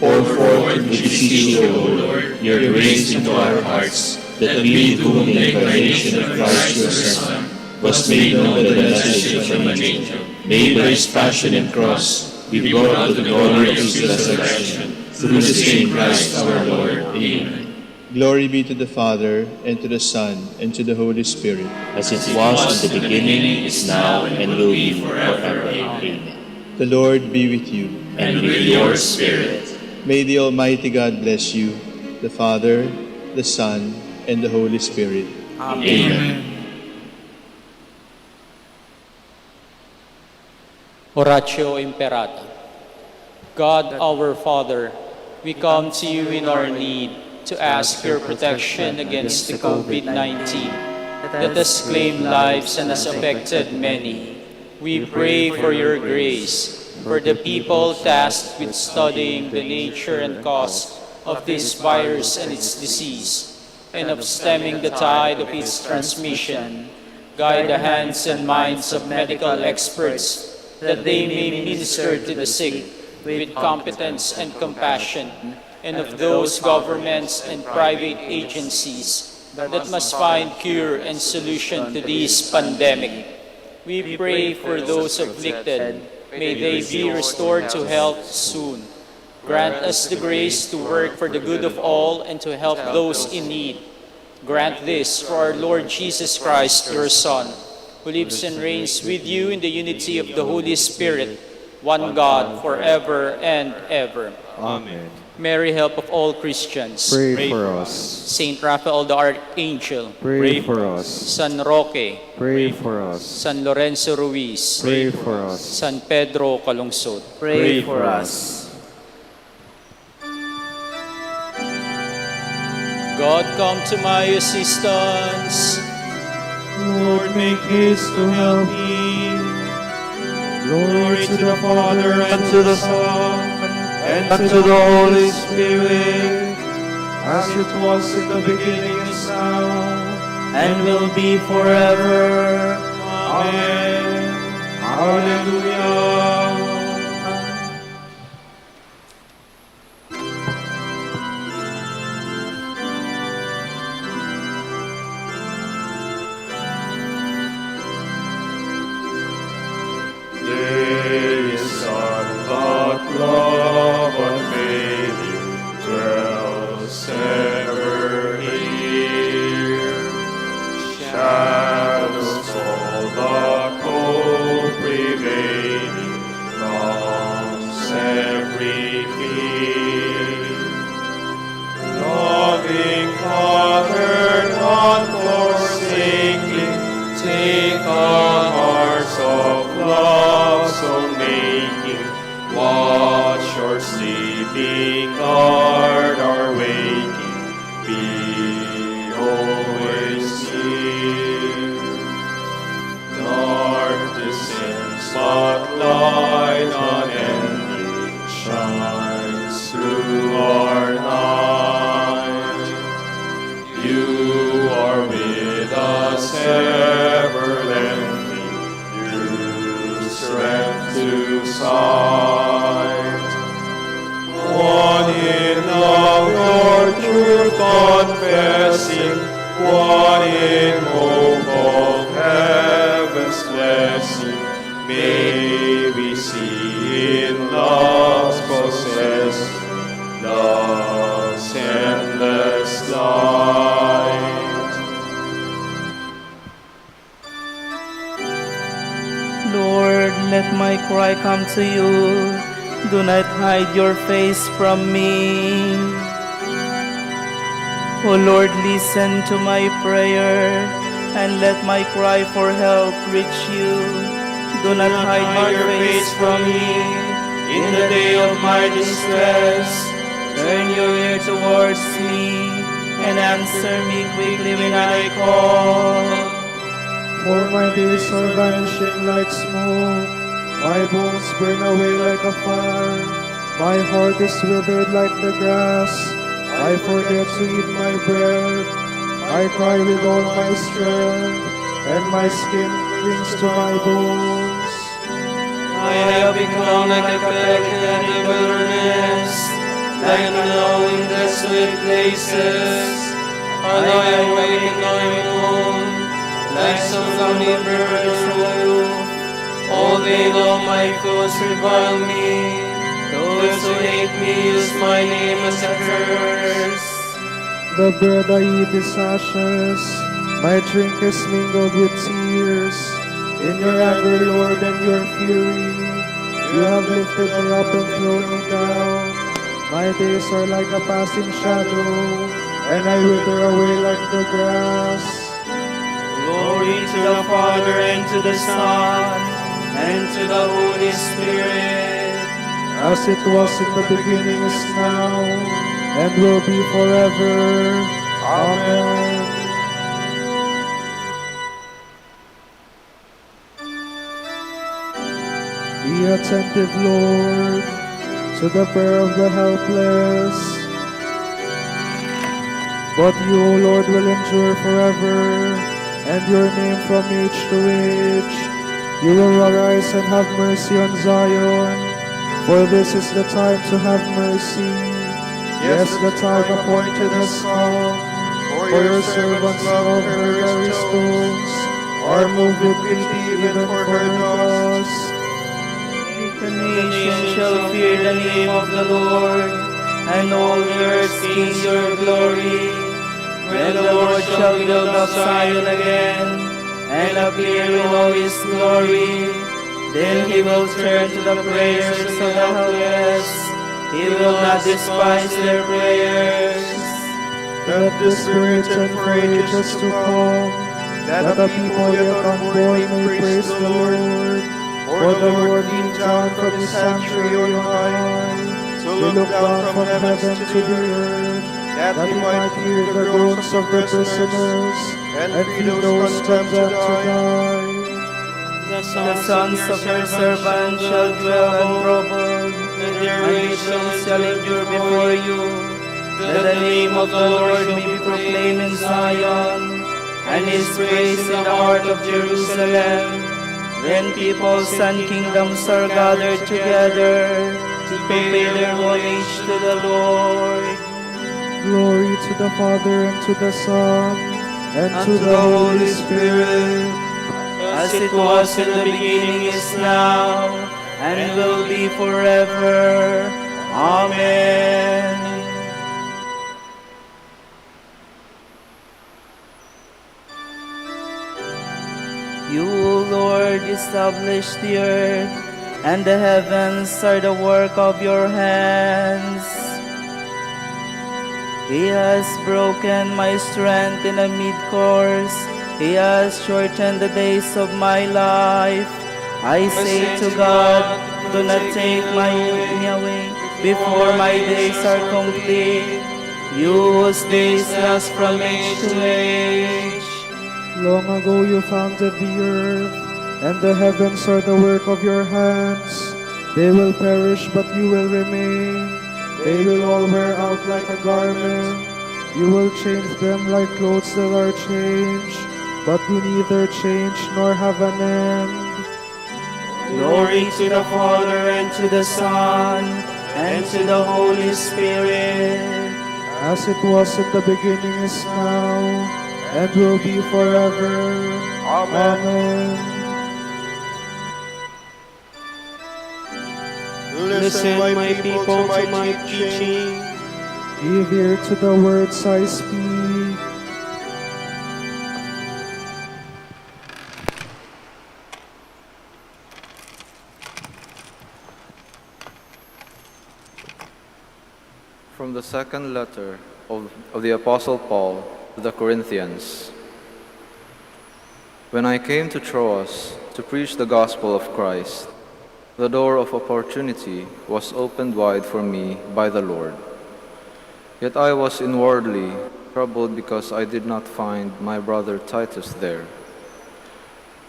Pour forth, we beseech you, O Lord, your grace into our hearts, that we, to whom the incarnation of Christ your Son was made known by the message from an angel, may by his passion and cross be brought to the glory of his resurrection, through the same Christ our Lord. Amen. Glory be to the Father, and to the Son, and to the Holy Spirit. As it was in the beginning, is now, and will be forever. Amen. The Lord be with you. And with your spirit. May the Almighty God bless you, the Father, the Son, and the Holy Spirit. Amen. Oratio Imperata. God our Father, we come to you in our need to ask your protection against the COVID-19 that has claimed lives and has affected many. We pray for your grace for the people tasked with studying the nature and cause of this virus and its disease. and of stemming the tide of its transmission. Guide the hands and minds of medical experts that they may minister to the sick with competence and compassion, and of those governments and private agencies that must find cure and solution to this pandemic. We pray for those afflicted. May they be restored to health soon. Grant us the grace to work for the good of all and to help those in need. Grant this for our Lord Jesus Christ, your Son, who lives and reigns with you in the unity of the Holy Spirit, one God, forever and ever. Amen. Mary, help of all Christians. Pray for us. Saint Raphael the Archangel. Pray for us. San Roque. Pray for us. San Lorenzo Ruiz. Pray for us. San Pedro Calungsod. Pray for us. God, come to my assistance. Lord, make haste to help me. Glory to the Father, and to the Son, and to the Holy Spirit, as it was in the beginning, is now, and will be forever. Amen. Hallelujah. Days on that love unfailing dwells ever near. Shadows all the cold prevailing from every fear. Loving Father, not forsaking, take our hearts of love so making. Watch our sleeping, guard our waking, be always near. Dark descends, but light unending shines through our night. You are with us ever lending new strength to sight. One in love, your truth confessing, one in hope of heaven's blessing. May we see in love's possess love's endless light. Lord, let my cry come to you. Do not hide your face from me. O Lord, listen to my prayer and let my cry for help reach you. Do not hide your face from me in the day of my distress. Turn your ear towards me and answer me quickly when I call. For my days are vanishing like smoke, my bones burn away like a fire, my heart is withered like the grass, I forget to eat my bread, I cry with all my strength, and my skin clings to my bones. I have become like a pelican in the wilderness, like an owl in desolate places, and I awake and I moan, like some lonely bird on a roof. All day long my foes revile me. Those who hate me use my name as a curse. The bread I eat is ashes, my drink is mingled with tears. In your anger, Lord, and your fury, you have lifted me up and thrown me down. My days are like a passing shadow, and I wither away like the grass. Glory to the Father, and to the Son, and to the Holy Spirit. As it was in the beginning, is now, and will be forever. Amen. Be attentive, Lord, to the prayer of the helpless. But you, O Lord, will endure forever, and your name from age to age. You will arise and have mercy on Zion, for this is the time to have mercy. Yes, the time appointed has come, for your servants love her very stones, are moved with pity even for her dust. The nation shall fear the name of the Lord, and all the earth sees your glory. When the Lord shall build up Zion again, and appear in all his glory, then he will turn to the prayers of the helpless. He will not despise their prayers. Let the Spirit and for ages to come, that the people yet unborn may praise the Lord. For the Lord came down from his sanctuary on high, to look down from heaven to the earth, that he might hear the groans of the prisoners, and free those condemned to die. The sons of your servant shall dwell untroubled, and their nations shall endure before you. That the name of the Lord may be proclaimed in Zion, and his praise in the heart of Jerusalem. When peoples and kingdoms are gathered together to pay their homage to the Lord. Glory to the Father, and to the Son, and to the Holy Spirit, as it was in the beginning, is now, and will be forever. Amen. You, O Lord, establish the earth, and the heavens are the work of your hands. He has broken my strength in a mid-course. He has shortened the days of my life. I say to God, do not take me away before my days are complete. You whose days last from age to age. long ago you founded the earth, and the heavens are the work of your hands. They will perish, but you will remain. They will all wear out like a garment. You will change them like clothes that are changed, but you neither change nor have an end. Glory to the Father, and to the Son, and to the Holy Spirit. As it was in the beginning, is now, and will be forever. Amen. Listen, my people, to my teaching. Give ear to the words I speak. From the second letter of the Apostle Paul to the Corinthians. When I came to Troas to preach the gospel of Christ, the door of opportunity was opened wide for me by the Lord. Yet I was inwardly troubled because I did not find my brother Titus there.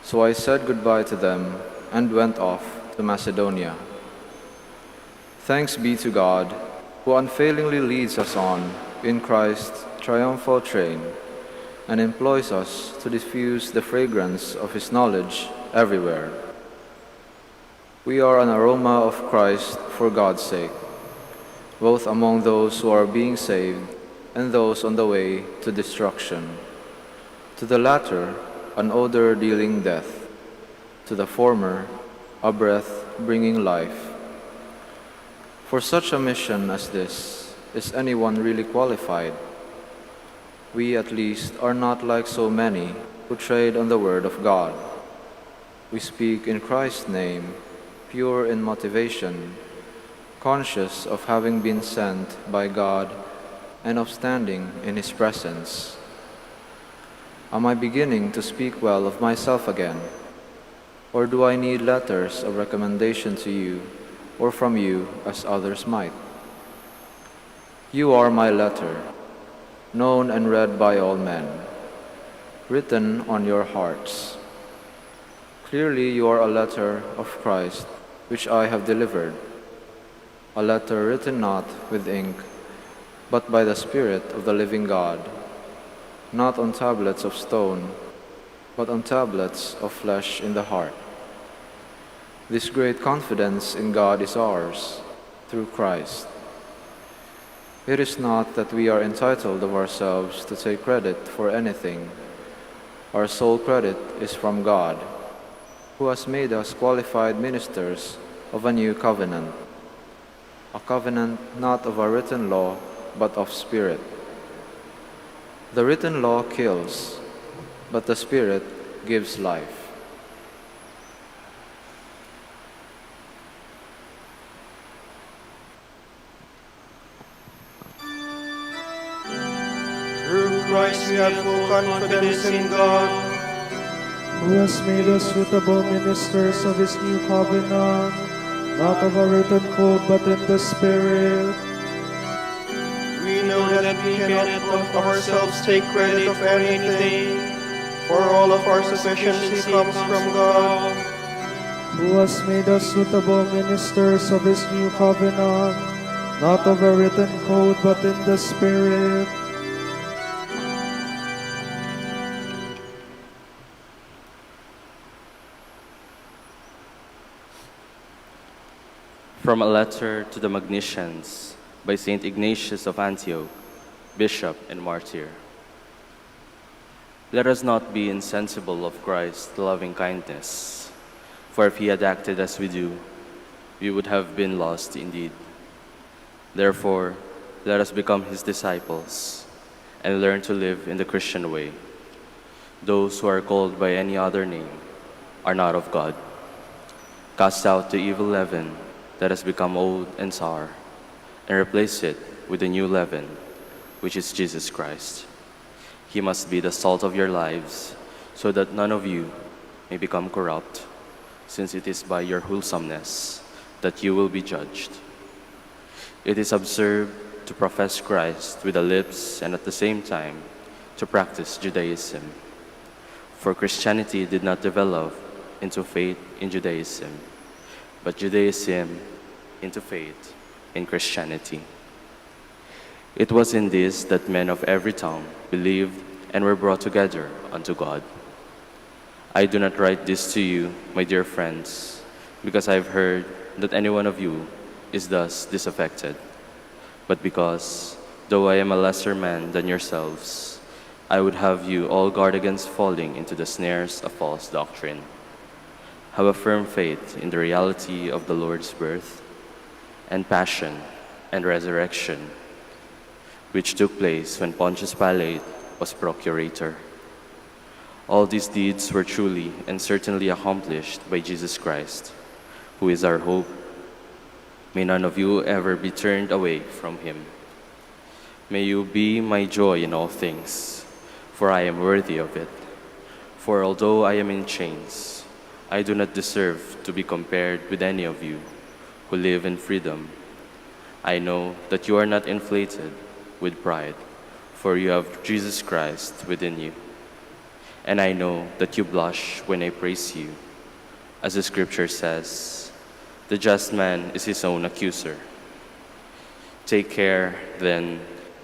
So I said goodbye to them and went off to Macedonia. Thanks be to God, who unfailingly leads us on in Christ's triumphal train and employs us to diffuse the fragrance of his knowledge everywhere. We are an aroma of Christ for God's sake, both among those who are being saved and those on the way to destruction. To the latter, an odor dealing death; to the former, a breath bringing life. For such a mission as this, is anyone really qualified? We at least are not like so many who trade on the word of God. We speak in Christ's name, pure in motivation, conscious of having been sent by God and of standing in his presence. Am I beginning to speak well of myself again? Or do I need letters of recommendation to you, or from you as others might? You are my letter, known and read by all men, written on your hearts. Clearly you are a letter of Christ, which I have delivered, a letter written not with ink, but by the Spirit of the living God, not on tablets of stone, but on tablets of flesh in the heart. This great confidence in God is ours, through Christ. It is not that we are entitled of ourselves to take credit for anything. Our sole credit is from God, who has made us qualified ministers of a new covenant, a covenant not of a written law, but of Spirit. The written law kills, but the Spirit gives life. Through Christ we have full confidence in God, who has made us suitable ministers of his new covenant, not of a written code, but in the Spirit. we know that we cannot of ourselves take credit of anything, for all of our sufficiency comes from God, who has made us suitable ministers of his new covenant, not of a written code, but in the Spirit. From a letter to the Magnesians by Saint Ignatius of Antioch, Bishop and Martyr. Let us not be insensible of Christ's loving kindness, for if he had acted as we do, we would have been lost indeed. Therefore, let us become his disciples and learn to live in the Christian way. Those who are called by any other name are not of God. Cast out the evil leaven that has become old and sour, and replace it with the new leaven, which is Jesus Christ. He must be the salt of your lives, so that none of you may become corrupt, since it is by your wholesomeness that you will be judged. It is absurd to profess Christ with the lips and at the same time to practice Judaism. For Christianity did not develop into faith in Judaism, but Judaism into faith in Christianity. It was in this that men of every tongue believed and were brought together unto God. I do not write this to you, my dear friends, because I have heard that any one of you is thus disaffected, but because, though I am a lesser man than yourselves, I would have you all guard against falling into the snares of false doctrine. Have a firm faith in the reality of the Lord's birth and passion and resurrection, which took place when Pontius Pilate was procurator. All these deeds were truly and certainly accomplished by Jesus Christ, who is our hope. May none of you ever be turned away from him. May you be my joy in all things, for I am worthy of it. For although I am in chains, I do not deserve to be compared with any of you who live in freedom. I know that you are not inflated with pride, for you have Jesus Christ within you. And I know that you blush when I praise you. As the scripture says, the just man is his own accuser. Take care, then,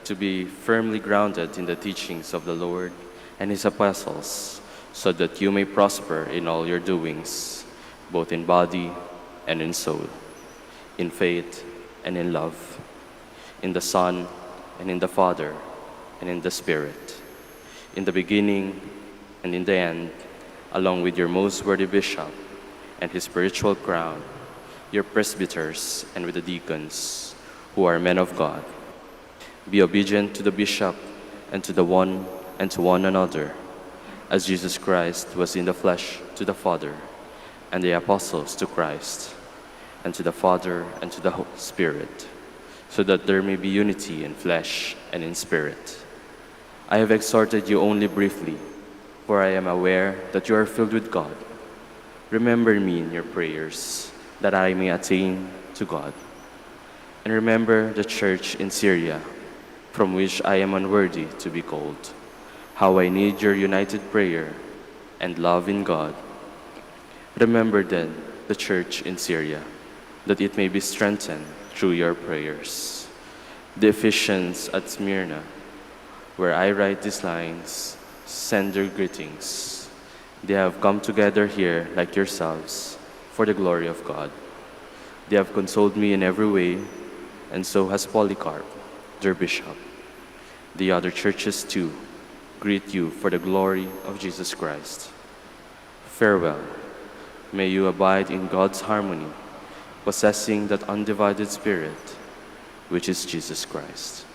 to be firmly grounded in the teachings of the Lord and his apostles, so that you may prosper in all your doings, both in body and in soul, in faith and in love, in the Son and in the Father and in the Spirit, in the beginning and in the end, along with your most worthy bishop and his spiritual crown, your presbyters, and with the deacons, who are men of God. Be obedient to the bishop and to one another, as Jesus Christ was in the flesh to the Father, and the apostles to Christ, and to the Father and to the Spirit, so that there may be unity in flesh and in spirit. I have exhorted you only briefly, for I am aware that you are filled with God. Remember me in your prayers, that I may attain to God. And remember the church in Syria, from which I am unworthy to be called, how I need your united prayer and love in God. Remember then the church in Syria, that it may be strengthened through your prayers. The Ephesians at Smyrna, where I write these lines, send their greetings. They have come together here like yourselves for the glory of God. They have consoled me in every way, and so has Polycarp, their bishop. The other churches too greet you for the glory of Jesus Christ. Farewell. May you abide in God's harmony, possessing that undivided spirit, which is Jesus Christ.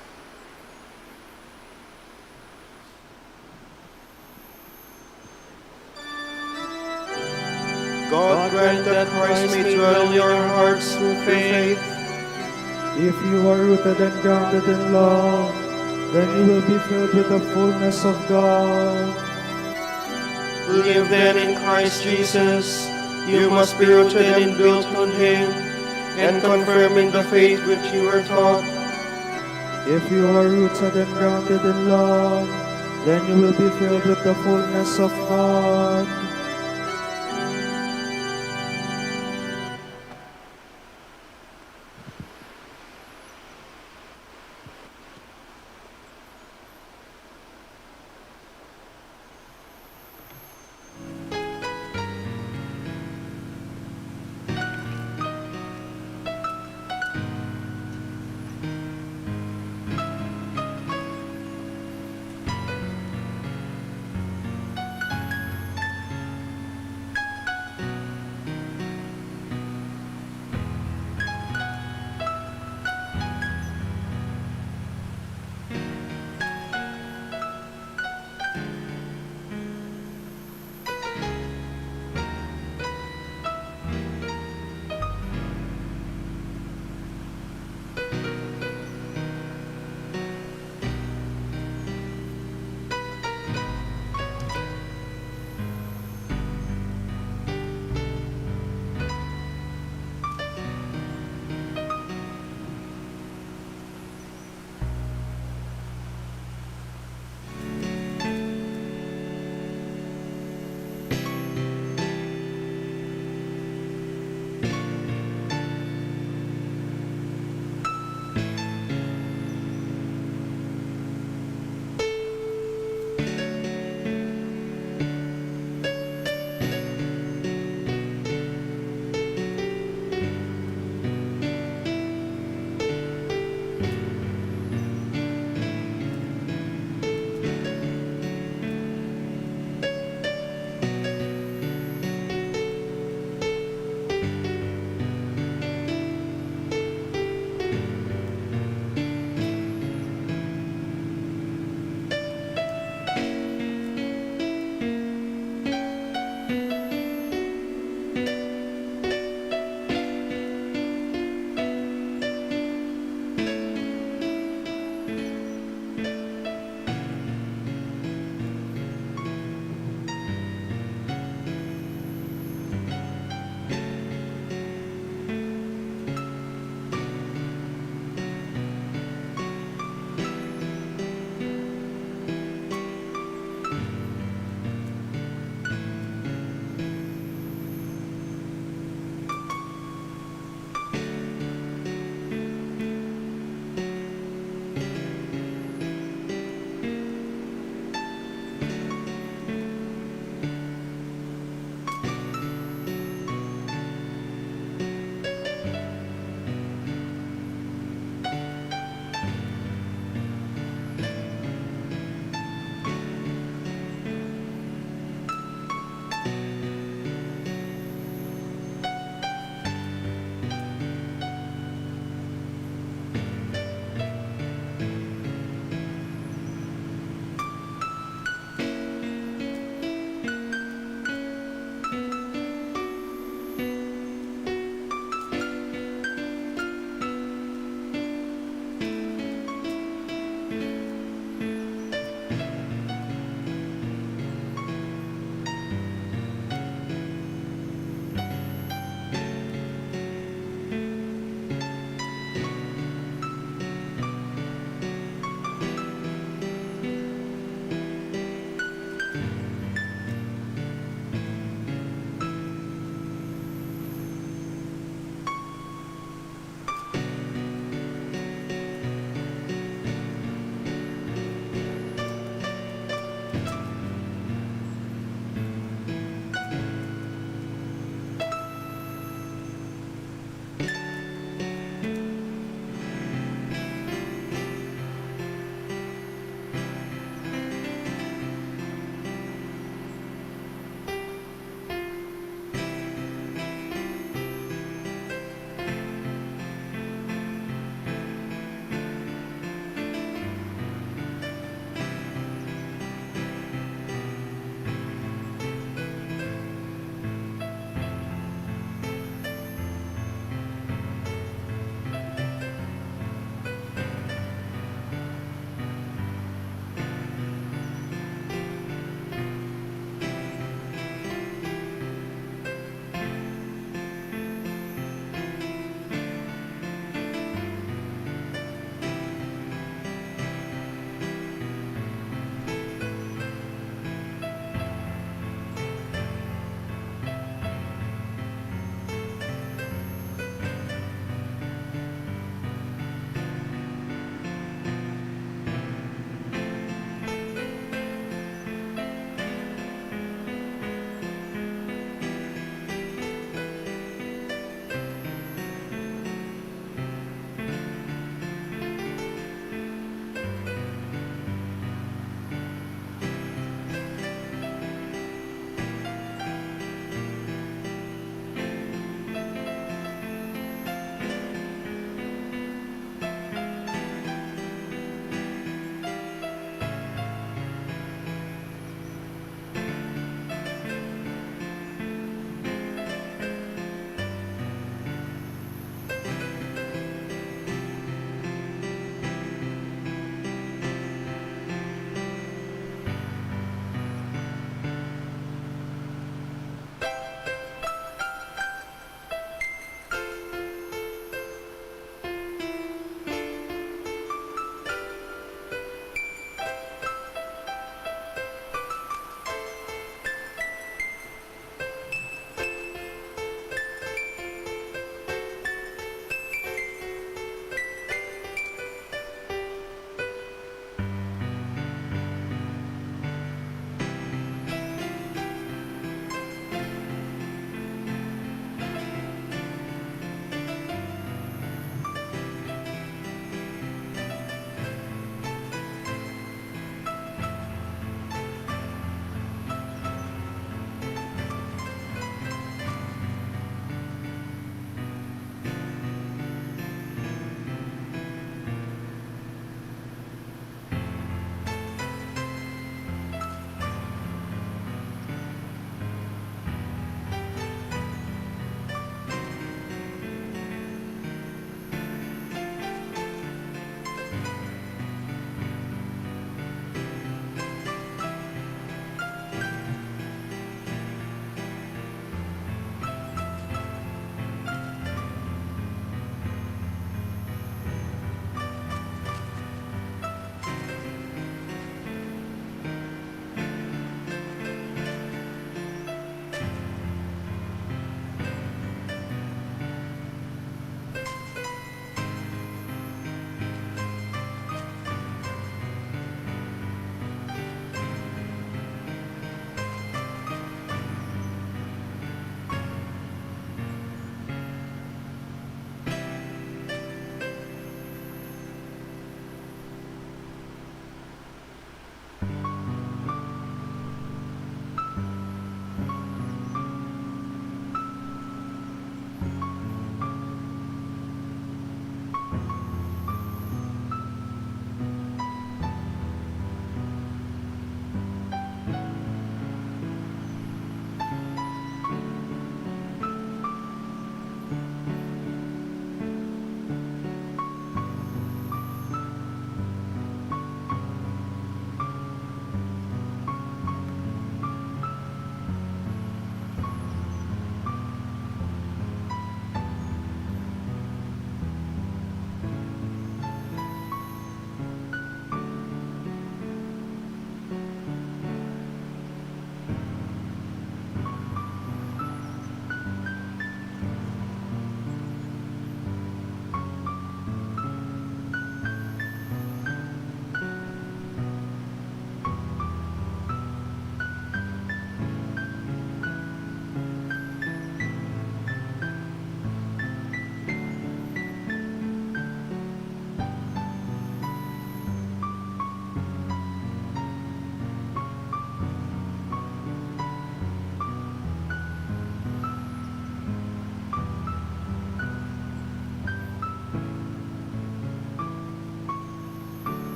God grant that Christ may dwell in your hearts through faith. If you are rooted and grounded in love, then you will be filled with the fullness of God. Live then in Christ Jesus. You must be rooted and built on Him, and confirm in the faith which you were taught. If you are rooted and grounded in love, then you will be filled with the fullness of God.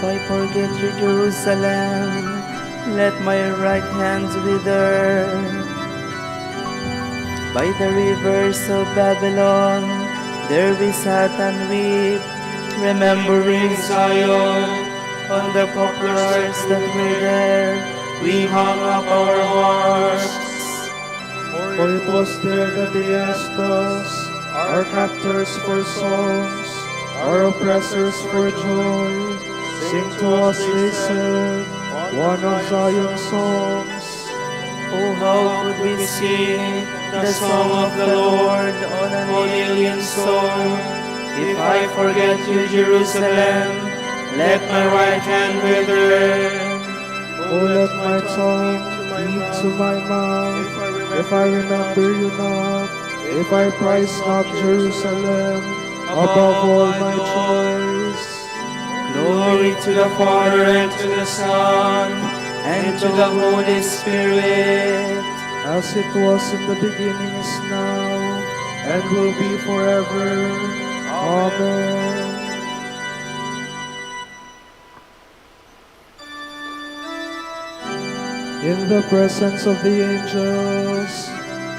I forget you, Jerusalem, let my right hand wither. By the rivers of Babylon, there we sat and weep, remembering Zion. On the poplars that were there, we hung up our harps. For it was there that they asked us, our captors for songs, our oppressors for joy. Sing to us, they said, one of Zion's songs. Oh, how could we sing the song of the Lord on an alien song? If I forget you, Jerusalem, let my right hand wither. Oh, let my tongue cleave to my mouth, if I remember you not, if I prize not Jerusalem above all my joys. Glory to the Father, and to the Son, and to the Holy Spirit. As it was in the beginning, is now, and will be forever. Amen. In the presence of the angels,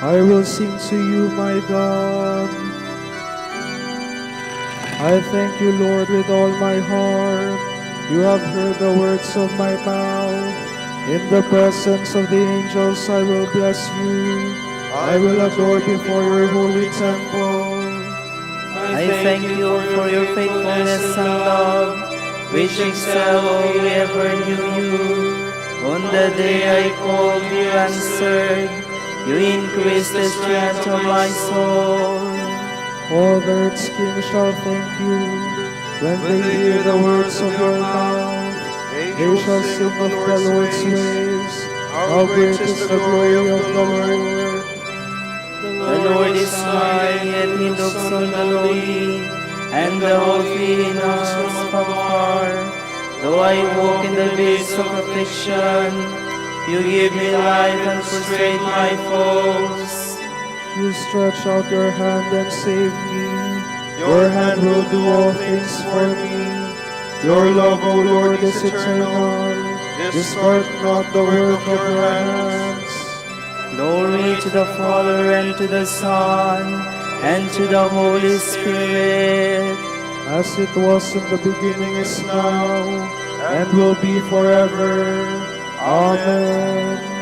I will sing to you, my God. I thank you, Lord, with all my heart. You have heard the words of my mouth. In the presence of the angels, I will bless you. I will adore before your holy temple. I thank you for your faithfulness and love, which excel all we ever knew you. On the day I called, you answered. You increased the strength of my soul. All the earth's kings shall thank you when they hear the words of your mouth. They shall sing of the Lord's ways. How great is the glory of the Lord. The Lord is high, yet he looks on the lowly, and the haughty in us from afar. Though I walk in the ways of affliction, you give me life and frustrate my foes. You stretch out your hand and save me. Your hand will do all things for me. Your love, O Lord, is eternal. Discard not the work of your hands. Glory to the Father, and to the Son, and to the Holy Spirit. As it was in the beginning, is now, and will be forever. Amen.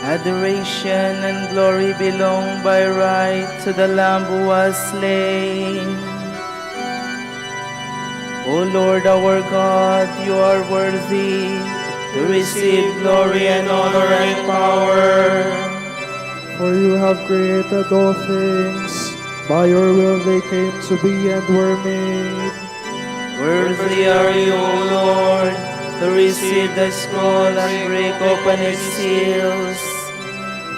Adoration and glory belong by right to the Lamb who was slain. O Lord our God, you are worthy to receive glory and honor and power. For you have created all things. By your will they came to be and were made. Worthy are you, O Lord, to receive the scroll and break open its seals.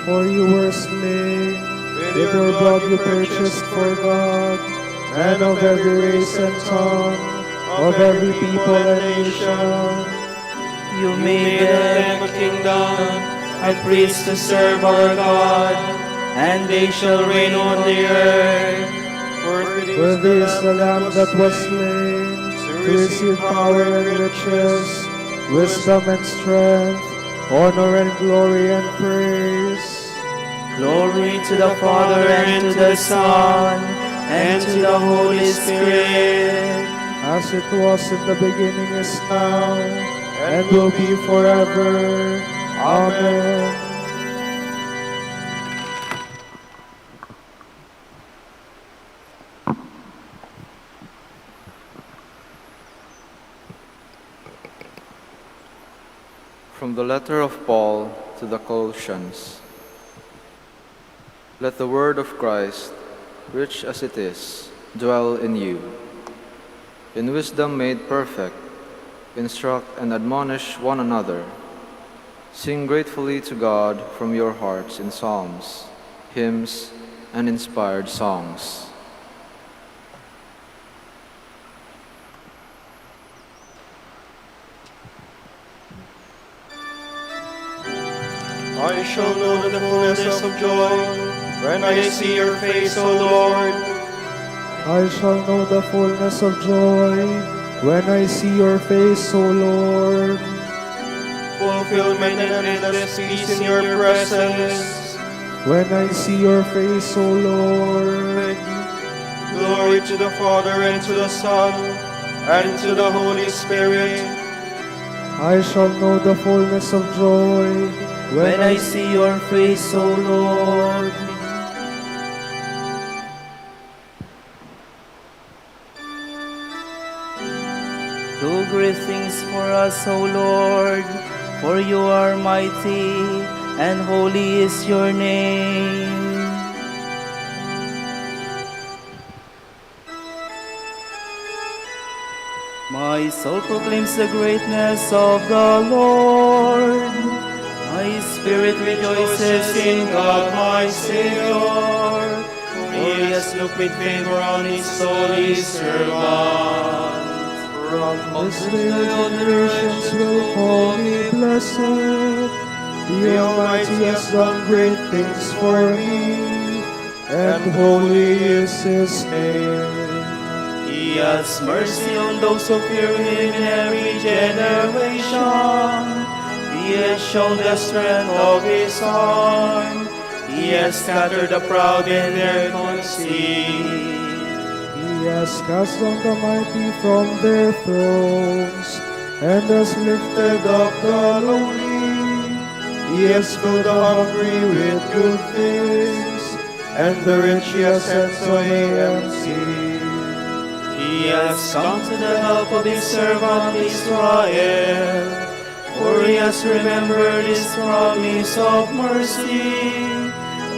For you were slain, with your blood you purchased for God, men of every race and tongue, of every people and nation. You made them a kingdom, a priest to serve our God, and they shall reign on the earth. Worthy is the Lamb that was slain, to receive power and riches, wisdom and strength, honor and glory and praise. Glory to the Father, and to the Son, and to the Holy Spirit. As it was in the beginning, is now, and will be forever. Amen. From the letter of Paul to the Colossians. Let the word of Christ, rich as it is, dwell in you. In wisdom made perfect, instruct and admonish one another. Sing gratefully to God from your hearts in psalms, hymns, and inspired songs. I shall know the fullness of joy When I see your face, O Lord, I shall know the fullness of joy when I see your face, O Lord. fulfillment and endless peace in your presence. When I see your face, O Lord. Glory to the Father, and to the Son, and to the Holy Spirit. I shall know the fullness of joy when I see your face, O Lord. Do great things for us, O Lord, for you are mighty, and holy is your name. My soul proclaims the greatness of the Lord. My spirit rejoices in God my Savior, For he has looked with favor on his holy servant. From this day all generations will call me blessed. The Almighty has done great things for me, and holy is his name. He has mercy on those who fear him in every generation. He has shown the strength of his arm. He has scattered the proud in their conceit. He has cast down the mighty from their thrones, and has lifted up the lowly. He has filled the hungry with good things, and the rich he has sent away empty. He has come to the help of his servant Israel, for he has remembered his promise of mercy,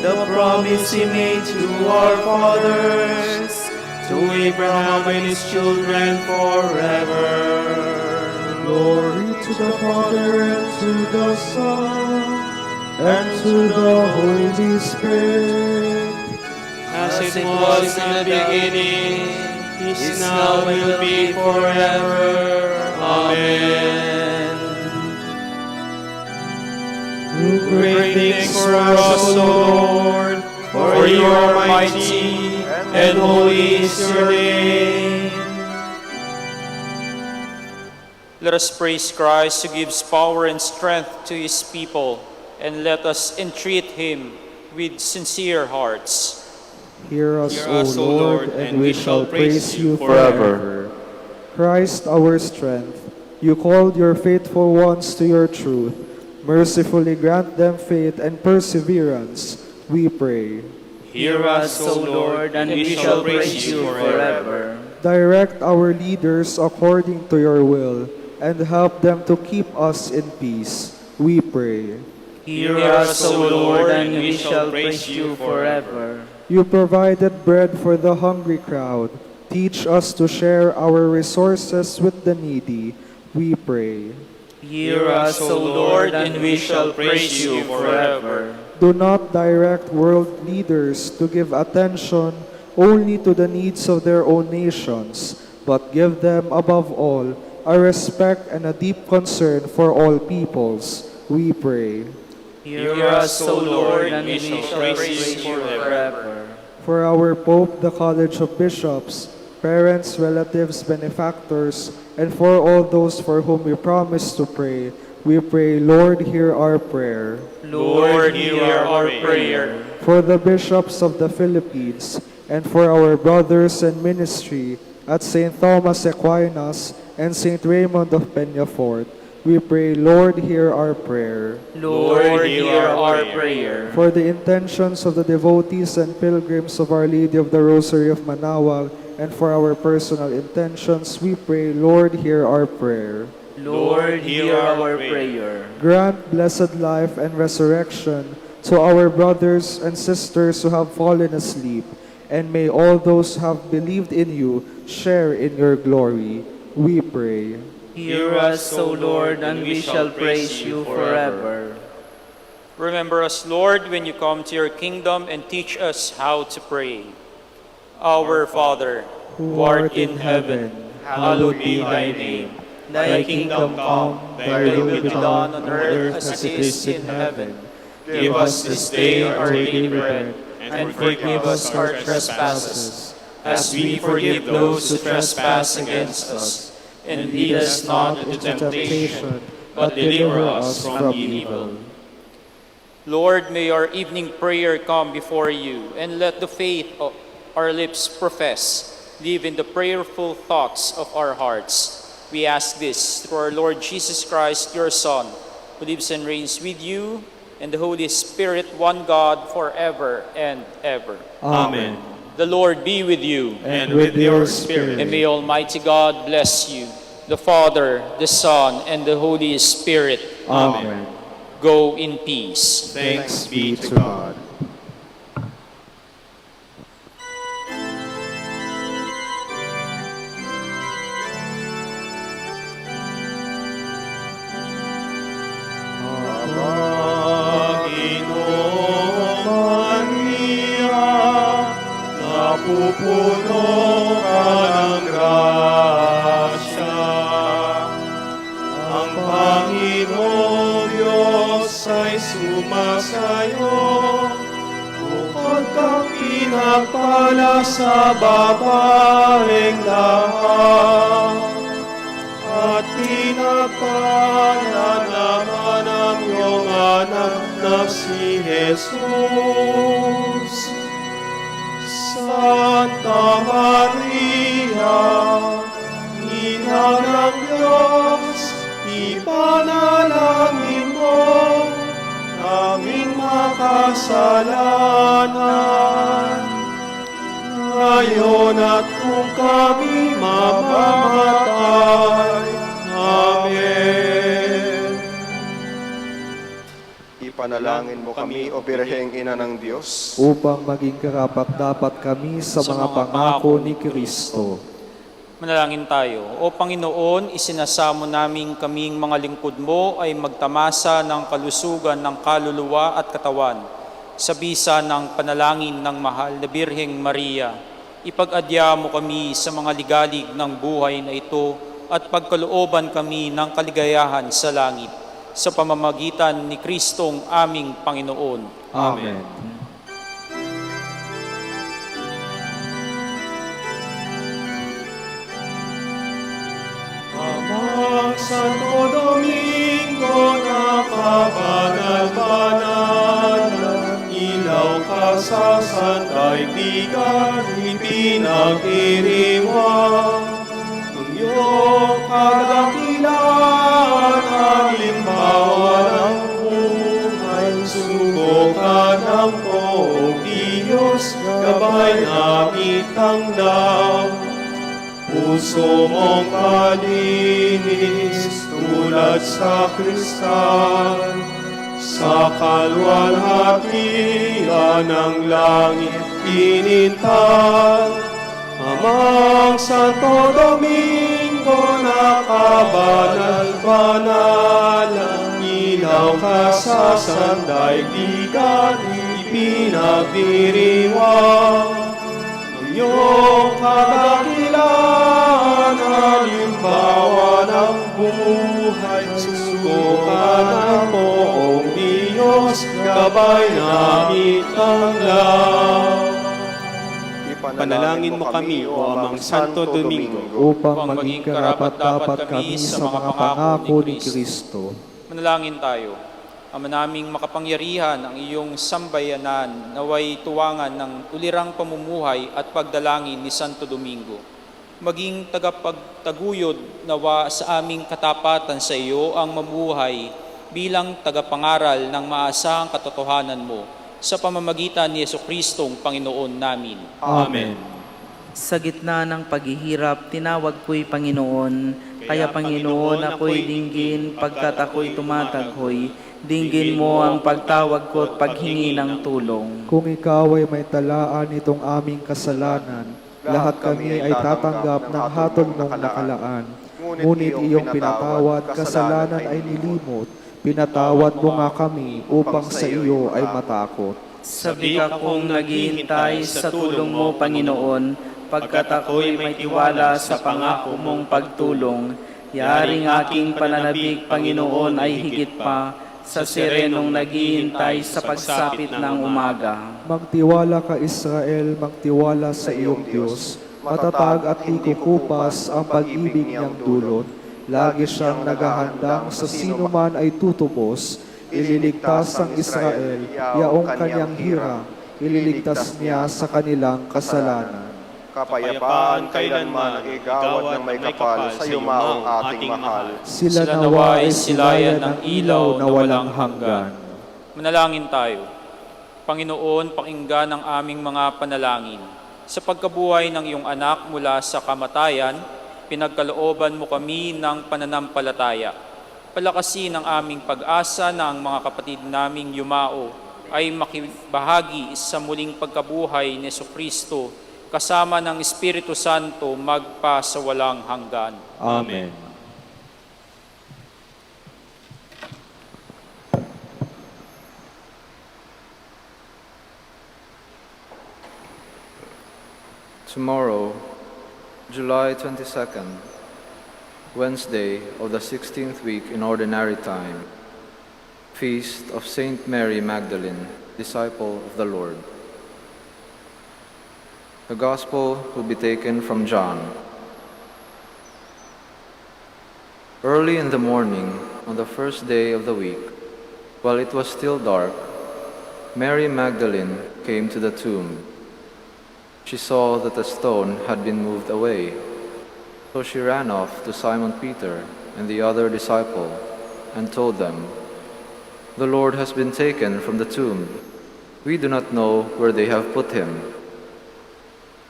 the promise he made to our fathers, to Abraham and his children forever. Glory to the Father, and to the Son, and to the Holy Spirit. As it was in the beginning, is now, and will be forever. Amen. Do great things for us, O Lord, for you are mighty, and holy is your name. Let us praise Christ, who gives power and strength to his people, and let us entreat him with sincere hearts. Hear us, O Lord, and we shall praise you forever. Christ, our strength, you called your faithful ones to your truth. Mercifully grant them faith and perseverance, we pray. Hear us, O Lord, and we shall praise you forever. Direct our leaders according to your will, and help them to keep us in peace, we pray. Hear us, O Lord, and we shall praise you forever. You provided bread for the hungry crowd. Teach us to share our resources with the needy, we pray. Hear us, O Lord, and we shall praise you forever. Do not direct world leaders to give attention only to the needs of their own nations, but give them, above all, a respect and a deep concern for all peoples, we pray. Hear us, O Lord, and we shall praise you forever. For our Pope, the College of Bishops, parents, relatives, benefactors, and for all those for whom we promise to pray, we pray, Lord, hear our prayer. Lord, hear our prayer. For the bishops of the Philippines, and for our brothers in ministry at St. Thomas Aquinas and St. Raymond of Peñafort, we pray, Lord, hear our prayer. Lord, hear our prayer. For the intentions of the devotees and pilgrims of Our Lady of the Rosary of Manaoag, and for our personal intentions, we pray, Lord, hear our prayer. Lord, hear our prayer. Grant blessed life and resurrection to our brothers and sisters who have fallen asleep, and may all those who have believed in you share in your glory, we pray. Hear us, O Lord, and we shall praise you forever. Remember us, Lord, when you come to your kingdom, and teach us how to pray. Our Father, who art in heaven, hallowed be thy name. Thy kingdom come, thy will be done on earth as it is in heaven. Give us this day our daily bread, and forgive us our trespasses, as we forgive those who trespass against us. And lead us not into temptation, but deliver us from evil. Lord, may our evening prayer come before you, and let the faith of our lips profess live in the prayerful thoughts of our hearts. We ask this through our Lord Jesus Christ, your Son, who lives and reigns with you and the Holy Spirit, one God, forever and ever. Amen. The Lord be with you. And with your spirit. And may Almighty God bless you, the Father, the Son, and the Holy Spirit. Amen. Go in peace. Thanks be to God. Pupuno ka ng grasya. Ang Panginoong Diyos ay sumasayo. Bukod kang pinagpala sa babaeng lahat. At pinagpala naman ang iyong anak na si Jesus. Santa Maria, Ina ng Diyos, ipanalangin mo aming makasalanan. Ngayon at kung kami mamamatay. Amen. Ipanalangin mo kami, O Birheng Ina ng Diyos, upang maging karapat-dapat kami sa mga pangako ni Kristo. Manalangin tayo. O Panginoon, isinasamo namin kaming mga lingkod mo ay magtamasa ng kalusugan ng kaluluwa at katawan sa bisa ng panalangin ng mahal na Birheng Maria. Ipag-adya mo kami sa mga ligalig ng buhay na ito at pagkalooban kami ng kaligayahan sa langit sa pamamagitan ni Kristong aming Panginoon. Amen. Amang Santo Domingo na kabanal-banal, ilaw ka sa sandaigdigan, ipinagdiriwang. Ang iyong kadakilaan, halimbawa ng buhay, subukan ang poong Diyos, gabay na itanglaw. Puso mong kalinis tulad sa kristal, sa kalwalhatian ng langit inintal. Amang Santo Domingo na kabanal-banal, ilaw ka sa sandaigdigan, ipinagdiriwang. Iyong kadakilaan, halimbawa ng buhay, susubukan ang poong Diyos, gabay na itanglaw. Panalangin mo kami, O Amang Santo Domingo, upang maging karapat-dapat kami sa mga pangako ni Kristo. Manalangin tayo. Ama naming makapangyarihan, ang iyong sambayanan naway tuwangan ng ulirang pamumuhay at pagdalangin ni Santo Domingo. Maging tagapagtaguyod nawa sa aming katapatan sa iyo ang mamuhay bilang tagapangaral ng maasahang katotohanan mo sa pamamagitan ni Jesucristong Panginoon namin. Amen. Sa gitna ng paghihirap, tinawag ko'y Panginoon. Kaya Panginoon, ako'y dinggin pagkat ako'y tumataghoy. Dinggin mo ang pagtawag ko at paghingi ng tulong. Kung ikaw ay may talaan itong aming kasalanan, lahat kami ay tatanggap ng hatol mong nakalaan. Ngunit iyong pinatawad, kasalanan ay nilimot. Pinatawad mo nga kami upang sa iyo ay matakot. Sabi ka kong naghihintay sa tulong mo, Panginoon, pagkat ako'y may tiwala sa pangako mong pagtulong. Yaring aking pananabik, Panginoon, ay higit pa sa sirenong naghihintay sa pagsapit ng umaga. Magtiwala ka, Israel, magtiwala sa iyong Diyos. Matatag at di kukupas ang pag-ibig niyang dulot. Lagi siyang naghahandang sa sino man ay tutubos. Ililigtas ang Israel, yaong kanyang hirang. Ililigtas niya sa kanilang kasalanan. Kapayapaan kailanman ang igawad ng may kapal sa yumaong ating mahal. Sila nawa ay silayan ng ilaw na walang hanggan. Manalangin tayo. Panginoon, pakinggan ang aming mga panalangin. Sa pagkabuhay ng iyong anak mula sa kamatayan, pinagkalooban mo kami ng pananampalataya. Palakasin ang aming pag-asa na ang mga kapatid naming yumao ay makibahagi sa muling pagkabuhay ni Jesucristo kasama ng Espiritu Santo magpa sa walang hanggan. Amen. Tomorrow, July 22nd, Wednesday of the 16th week in Ordinary Time, Feast of Saint Mary Magdalene, Disciple of the Lord. The Gospel will be taken from John. Early in the morning, on the first day of the week, while it was still dark, Mary Magdalene came to the tomb. She saw that the stone had been moved away, so she ran off to Simon Peter and the other disciple and told them, "The Lord has been taken from the tomb. We do not know where they have put him."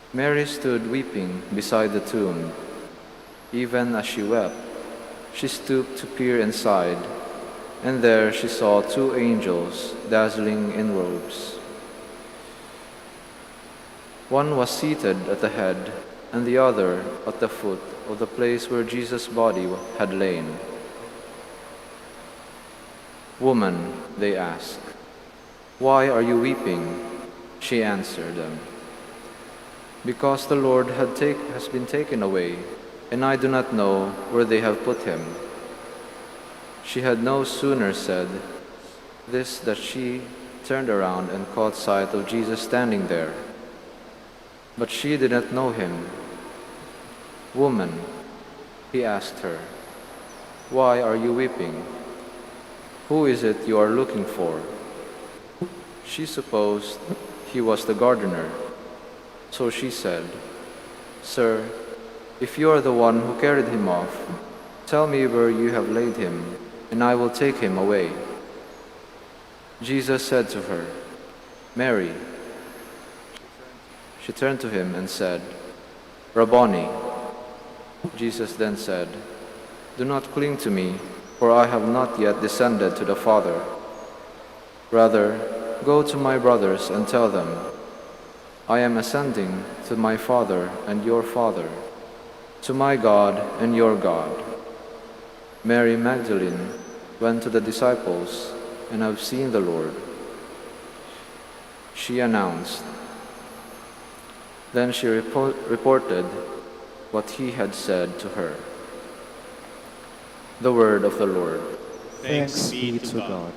Mary stood weeping beside the tomb. Even as she wept, she stooped to peer inside, and there she saw two angels dazzling in robes. One was seated at the head, and the other at the foot of the place where Jesus' body had lain. "Woman," they asked, "why are you weeping?" She answered them, "Because the Lord has been taken away, and I do not know where they have put him." She had no sooner said this that she turned around and caught sight of Jesus standing there. But she did not know him. "Woman," he asked her, "why are you weeping? Who is it you are looking for?" She supposed he was the gardener. So she said, "Sir, if you are the one who carried him off, tell me where you have laid him, and I will take him away." Jesus said to her, "Mary." She turned to him and said, "Rabboni." Jesus then said, "Do not cling to me, for I have not yet descended to the Father. Rather, go to my brothers and tell them, I am ascending to my Father and your Father, to my God and your God." Mary Magdalene went to the disciples and have seen the Lord. She announced. Then she reported what he had said to her. The word of the Lord. Thanks be to God.